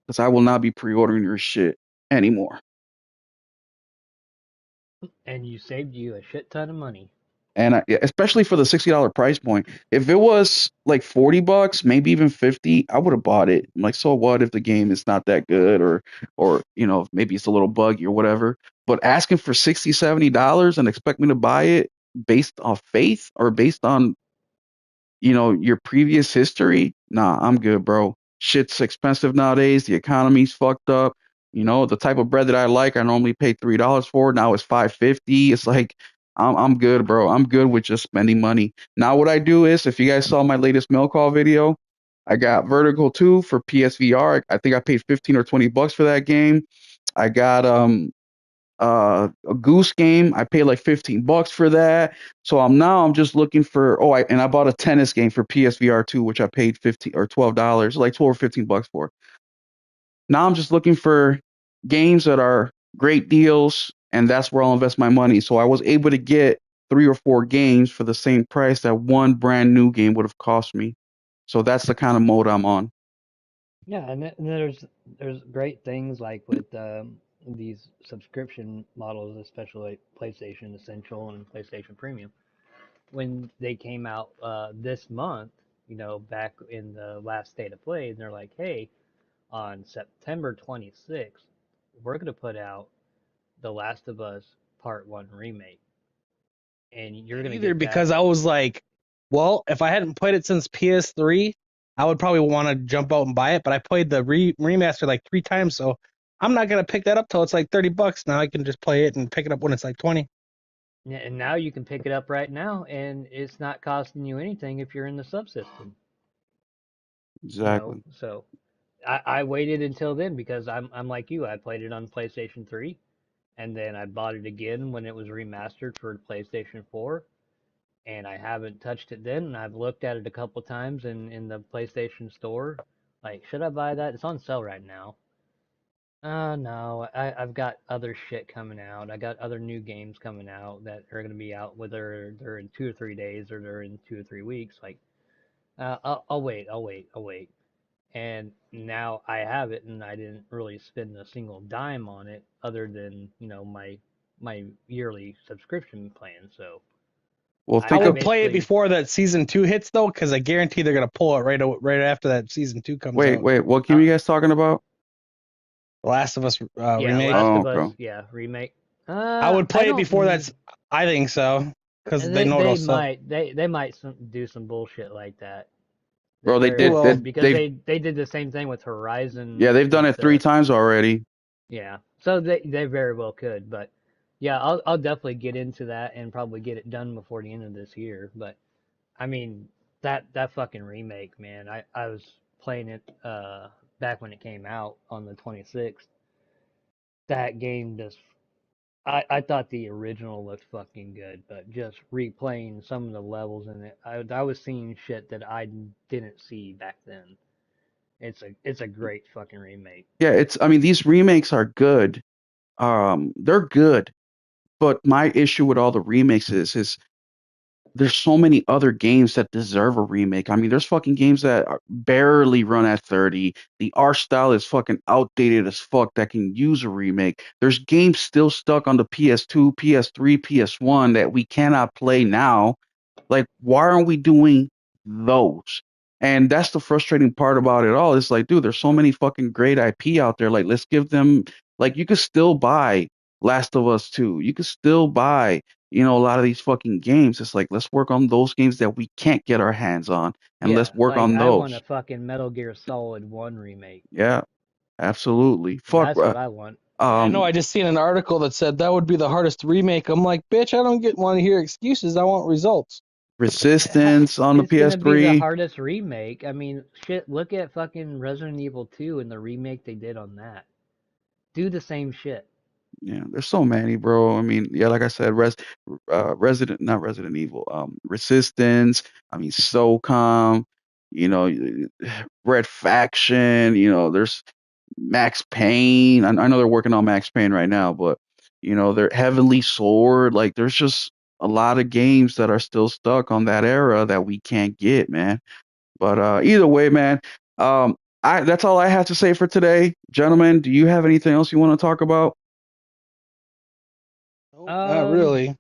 A: Because I will not be pre-ordering your shit anymore.
B: And you saved you a shit ton of money.
A: And yeah, especially for the $60 price point. If it was like $40, maybe even 50, I would have bought it. I'm like, so what if the game is not that good or maybe it's a little buggy or whatever. But asking for $60, $70 and expect me to buy it based on faith or based on your previous history, nah, I'm good, bro. Shit's expensive nowadays. The economy's fucked up. The type of bread that I like, I normally pay $3 for. Now it's 5.50. It's like I'm good, bro. I'm good with just spending money. Now what I do is, if you guys saw my latest mail call video, I got Vertical 2 for PSVR. I think I paid 15 or $20 for that game. I got a goose game. I paid like $15 for that. So I'm just looking for I bought a tennis game for PSVR 2, which I paid 15 or $12, like 12 or $15 for. Now I'm just looking for games that are great deals, and that's where I'll invest my money. So I was able to get 3 or 4 games for the same price that one brand new game would have cost me. So that's the kind of mode I'm on.
B: Yeah, and there's great things like with these subscription models, especially like PlayStation Essential and PlayStation Premium. When they came out this month, back in the last state of play, and they're like, hey, on September 26th, we're gonna put out The Last of Us Part One remake, and you're gonna
C: Either
B: get that.
C: because I was like, well, if I hadn't played it since PS3, I would probably want to jump out and buy it. But I played the remaster like 3 times, so I'm not gonna pick that up till it's like $30 now. I can just play it and pick it up when it's like 20.
B: And now you can pick it up right now, and it's not costing you anything if you're in the subsystem.
A: Exactly.
B: So I waited until then because I'm like you. I played it on PlayStation 3, and then I bought it again when it was remastered for PlayStation 4, and I haven't touched it then. And I've looked at it a couple times in the PlayStation Store. Like, should I buy that? It's on sale right now. No, I've got other shit coming out. I got other new games coming out that are going to be out, whether they're in 2 or 3 days or they're in 2 or 3 weeks. Like, I'll wait, I'll wait. And now I have it, and I didn't really spend a single dime on it, other than my yearly subscription plan. So
A: Well,
C: I
A: think
B: I
A: of
C: would play it
B: basically,
C: before that season 2 hits though, because I guarantee they're gonna pull it right after that season 2 comes
A: wait,
C: out.
A: wait. What game
B: uh,
A: you guys talking about?
C: The Last of Us
B: yeah,
C: remake.
B: Last
A: Oh,
B: of Us,
A: okay.
B: yeah, remake.
C: I would
B: I
C: play it before
B: don't.
C: that's. I think so, because they
B: They
C: know it'll
B: they
C: sell.
B: might they might do some bullshit like that. They
A: Bro, they
B: very
C: They
A: did.
B: well
A: They,
B: could,
C: will.
B: because
A: they've
B: they did the same thing with
A: yeah,
B: Horizon
A: they've done
B: with
A: it three
B: the
A: times already.
B: yeah. So they very well could, but yeah, I'll definitely get into that and probably get it done before the end of this year. But I mean that fucking remake, man. I was playing it back when it came out on the 26th. That game just I thought the original looked fucking good, but just replaying some of the levels in it, I was seeing shit that I didn't see back then. It's a great fucking remake.
A: Yeah, it's. I mean, these remakes are good. They're good. But my issue with all the remakes is there's so many other games that deserve a remake. I mean, there's fucking games that barely run at 30. The art style is fucking outdated as fuck that can use a remake. There's games still stuck on the PS2, PS3, PS1 that we cannot play now. Like, why aren't we doing those? And that's the frustrating part about it all. It's like, dude, there's so many fucking great IP out there. Like, let's give them, like, you could still buy Last of Us 2. You could still buy, a lot of these fucking games. It's like, let's work on those games that we can't get our hands on and
B: Yeah,
A: let's work
B: like
A: on
B: I want a
A: those.
B: fucking Metal Gear Solid 1 remake.
A: Yeah, absolutely. Fuck,
B: That's what I want.
C: Yeah, I know.
A: um,
C: I just seen an article that said that would be the hardest remake. I'm like, bitch, I don't get want to hear excuses. I want results.
A: Resistance on the
B: It's gonna be the
A: PS3.
B: hardest remake. I mean, shit, look at fucking Resident Evil 2 and the remake they did on that. Do the same shit.
A: Yeah, there's so many, bro. I mean, yeah, like I said, not Resident Evil, Resistance. I mean, SOCOM. You know, Red Faction. There's Max Payne. I know they're working on Max Payne right now, but they're Heavenly Sword. Like, there's just a lot of games that are still stuck on that era that we can't get, man. But either way, man. That's all I have to say for today, gentlemen. Do you have anything else you want to talk about?
C: Nope, not
B: Um,
C: really.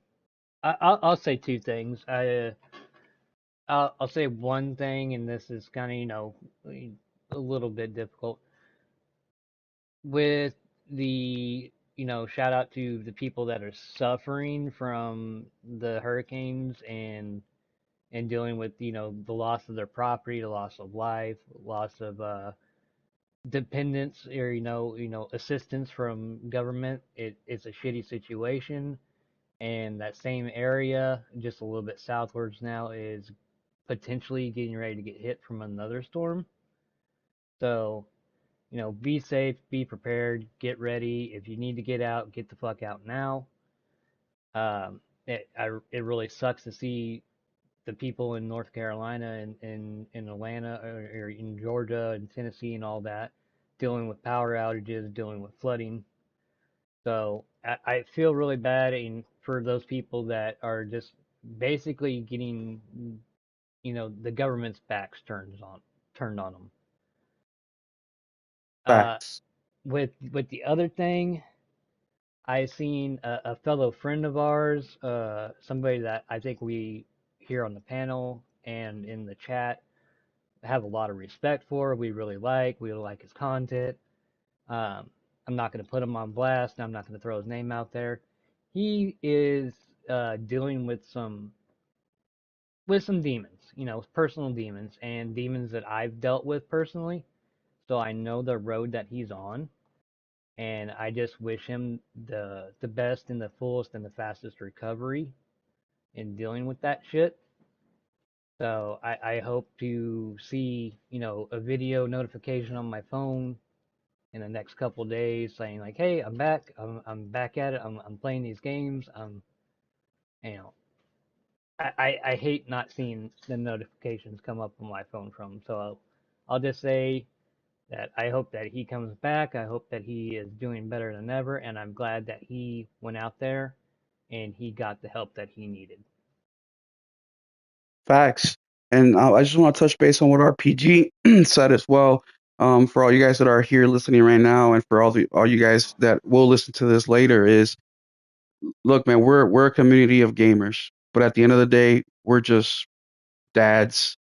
B: I'll say two things. I'll say one thing, and this is kind of a little bit difficult with the shout out to the people that are suffering from the hurricanes and dealing with the loss of their property, the loss of life, loss of dependence, or assistance from government. It's a shitty situation, and that same area just a little bit southwards now is potentially getting ready to get hit from another storm. So be safe, be prepared, get ready. If you need to get out, get the fuck out now. It really sucks to see the people in North Carolina and in Atlanta, or in Georgia and Tennessee and all that dealing with power outages, dealing with flooding. So I feel really bad for those people that are just basically getting the government's backs turned on them. Uh,
A: Facts.
B: with the other thing, I seen a fellow friend of ours, somebody that I think we here on the panel and in the chat have a lot of respect for. We like his content. Um, I'm not going to put him on blast. I'm not going to throw his name out there. He is dealing with some demons, personal demons and demons that I've dealt with personally. So I know the road that he's on. and I just wish him the best and the fullest and the fastest recovery in dealing with that shit. So I hope to see, a video notification on my phone in the next couple of days saying like, hey, I'm back. I'm back at it. I'm playing these games. You know, I hate not seeing the notifications come up on my phone from him. So I'll just say that I hope that he comes back. I hope that he is doing better than ever, and I'm glad that he went out there and he got the help that he needed.
A: Facts. And I just want to touch base on what RPG said as well. For all you guys that are here listening right now, and for all you guys that will listen to this later, is look, man, we're a community of gamers, but at the end of the day, we're just dads,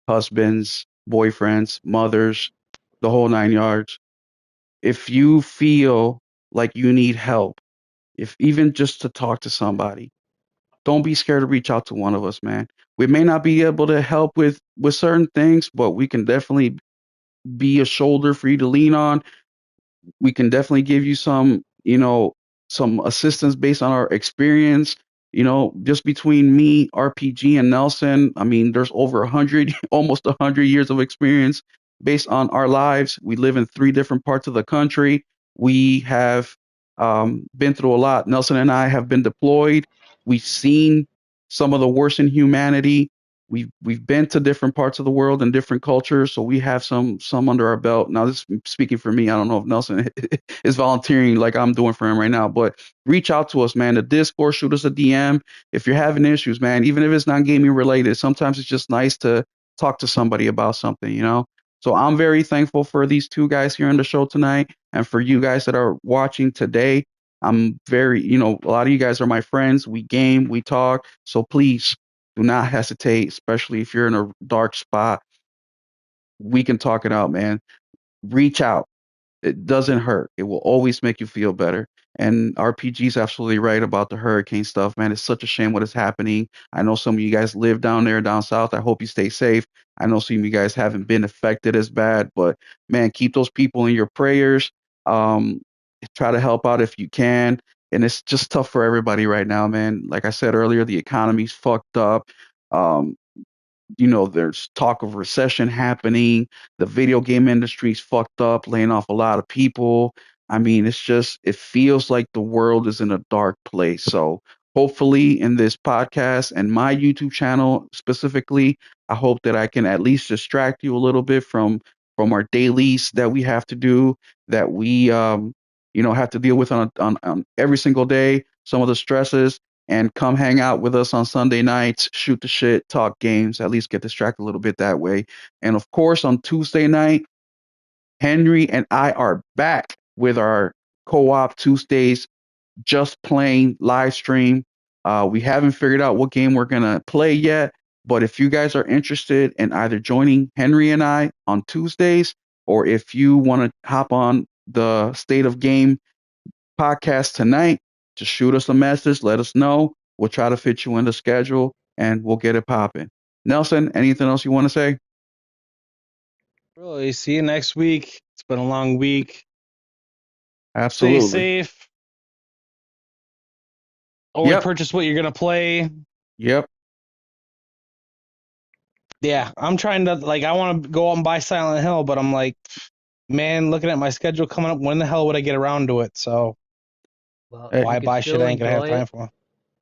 A: husbands, boyfriends, mothers, the whole nine yards. If you feel like you need help, if even just to talk to somebody, don't be scared to reach out to one of us, man. We may not be able to help with certain things, but we can definitely be a shoulder for you to lean on. We can definitely give you some assistance based on our experience. Just between me, RPG, and Nelson, I mean, there's over 100, almost 100 years of experience based on our lives. We live in three different parts of the country. We have been through a lot. Nelson and I have been deployed. We've seen some of the worst in humanity. We've been to different parts of the world and different cultures, so we have some under our belt. Now, this is speaking for me. I don't know if Nelson is volunteering like I'm doing for him right now, but reach out to us, man. The Discord, shoot us a DM if you're having issues, man. Even if it's not gaming related, sometimes it's just nice to talk to somebody about something. So I'm very thankful for these two guys here on the show tonight, and for you guys that are watching today. I'm a lot of you guys are my friends. We game, we talk. So please do not hesitate, especially if you're in a dark spot. We can talk it out, man. Reach out. It doesn't hurt. It will always make you feel better. And RPG's absolutely right about the hurricane stuff, man. It's such a shame what is happening. I know some of you guys live down there, down south. I hope you stay safe. I know some of you guys haven't been affected as bad, but man, keep those people in your prayers. Um, Try to help out if you can. And it's just tough for everybody right now, man. Like I said earlier, the economy's fucked up. Um, there's talk of recession happening. The video game industry's fucked up, laying off a lot of people. I mean, it feels like the world is in a dark place. So hopefully in this podcast and my YouTube channel specifically, I hope that I can at least distract you a little bit from our dailies that we have to do, that we have to deal with on every single day, some of the stresses, and come hang out with us on Sunday nights, shoot the shit, talk games, at least get distracted a little bit that way. And of course, on Tuesday night, Henry and I are back with our co-op Tuesdays just playing live stream. We haven't figured out what game we're gonna play yet, but if you guys are interested in either joining Henry and I on Tuesdays, or if you want to hop on the State of Game podcast tonight, just shoot us a message. Let us know. We'll try to fit you in the schedule and we'll get it popping. Nelson, anything else you want to say?
C: Really, see you next week. It's been a long week. Stay
A: Absolutely.
C: safe. Only
A: Yep.
C: purchase what you're gonna play.
A: Yep.
C: Yeah, I'm trying to I want to go out and buy Silent Hill, but I'm like, man, looking at my schedule coming up, when the hell would I get around to it? So
B: Well,
A: Hey,
B: you
C: why
B: can
C: buy shit
B: still
C: I ain't gonna have
B: enjoy
C: time
B: it.
C: for?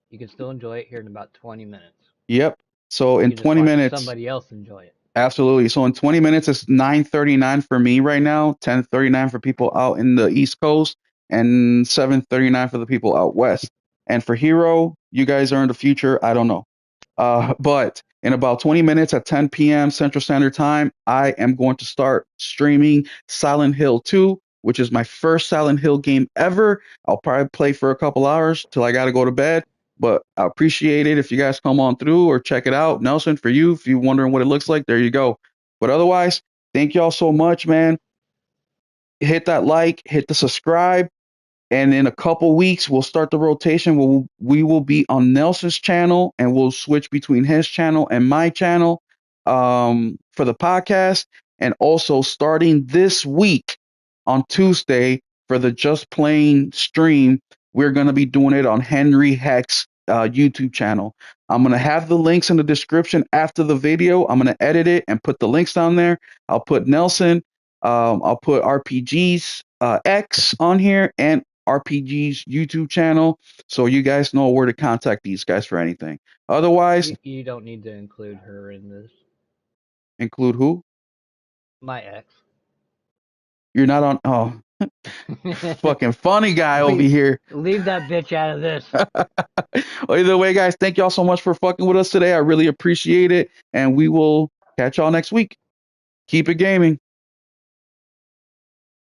B: You can still enjoy it here in about 20 minutes.
A: yep. So
B: You
A: in
B: can just
A: 20
B: watch
A: minutes,
B: somebody else enjoy it.
A: absolutely. So in 20 minutes, it's 9:39 for me right now, 10:39 for people out in the East Coast, and 7:39 for the people out west. And for Hero, you guys are in the future. I don't know. But in about 20 minutes at 10 p.m. Central Standard Time, I am going to start streaming Silent Hill 2, which is my first Silent Hill game ever. I'll probably play for a couple hours till I got to go to bed. But I appreciate it if you guys come on through or check it out. Nelson, for you, if you're wondering what it looks like, there you go. But otherwise, thank y'all so much, man. Hit that like, hit the subscribe, and in a couple weeks we'll start the rotation. We will be on Nelson's channel and we'll switch between his channel and my channel for the podcast. And also starting this week on Tuesday, for the Just Playing stream, we're going to be doing it on Henry Heck's YouTube channel. I'm going to have the links in the description after the video. I'm going to edit it and put the links down there. I'll put Nelson. I'll put RPG's X on here and RPG's YouTube channel, so you guys know where to contact these guys for anything. Otherwise,
B: You don't need to include her in this.
A: include who?
B: My ex.
A: You're not on. Oh, fucking funny guy over here.
B: Leave that bitch out of this.
A: Well, either way, guys, thank y'all so much for fucking with us today. I really appreciate it, and we will catch y'all next week. Keep it gaming.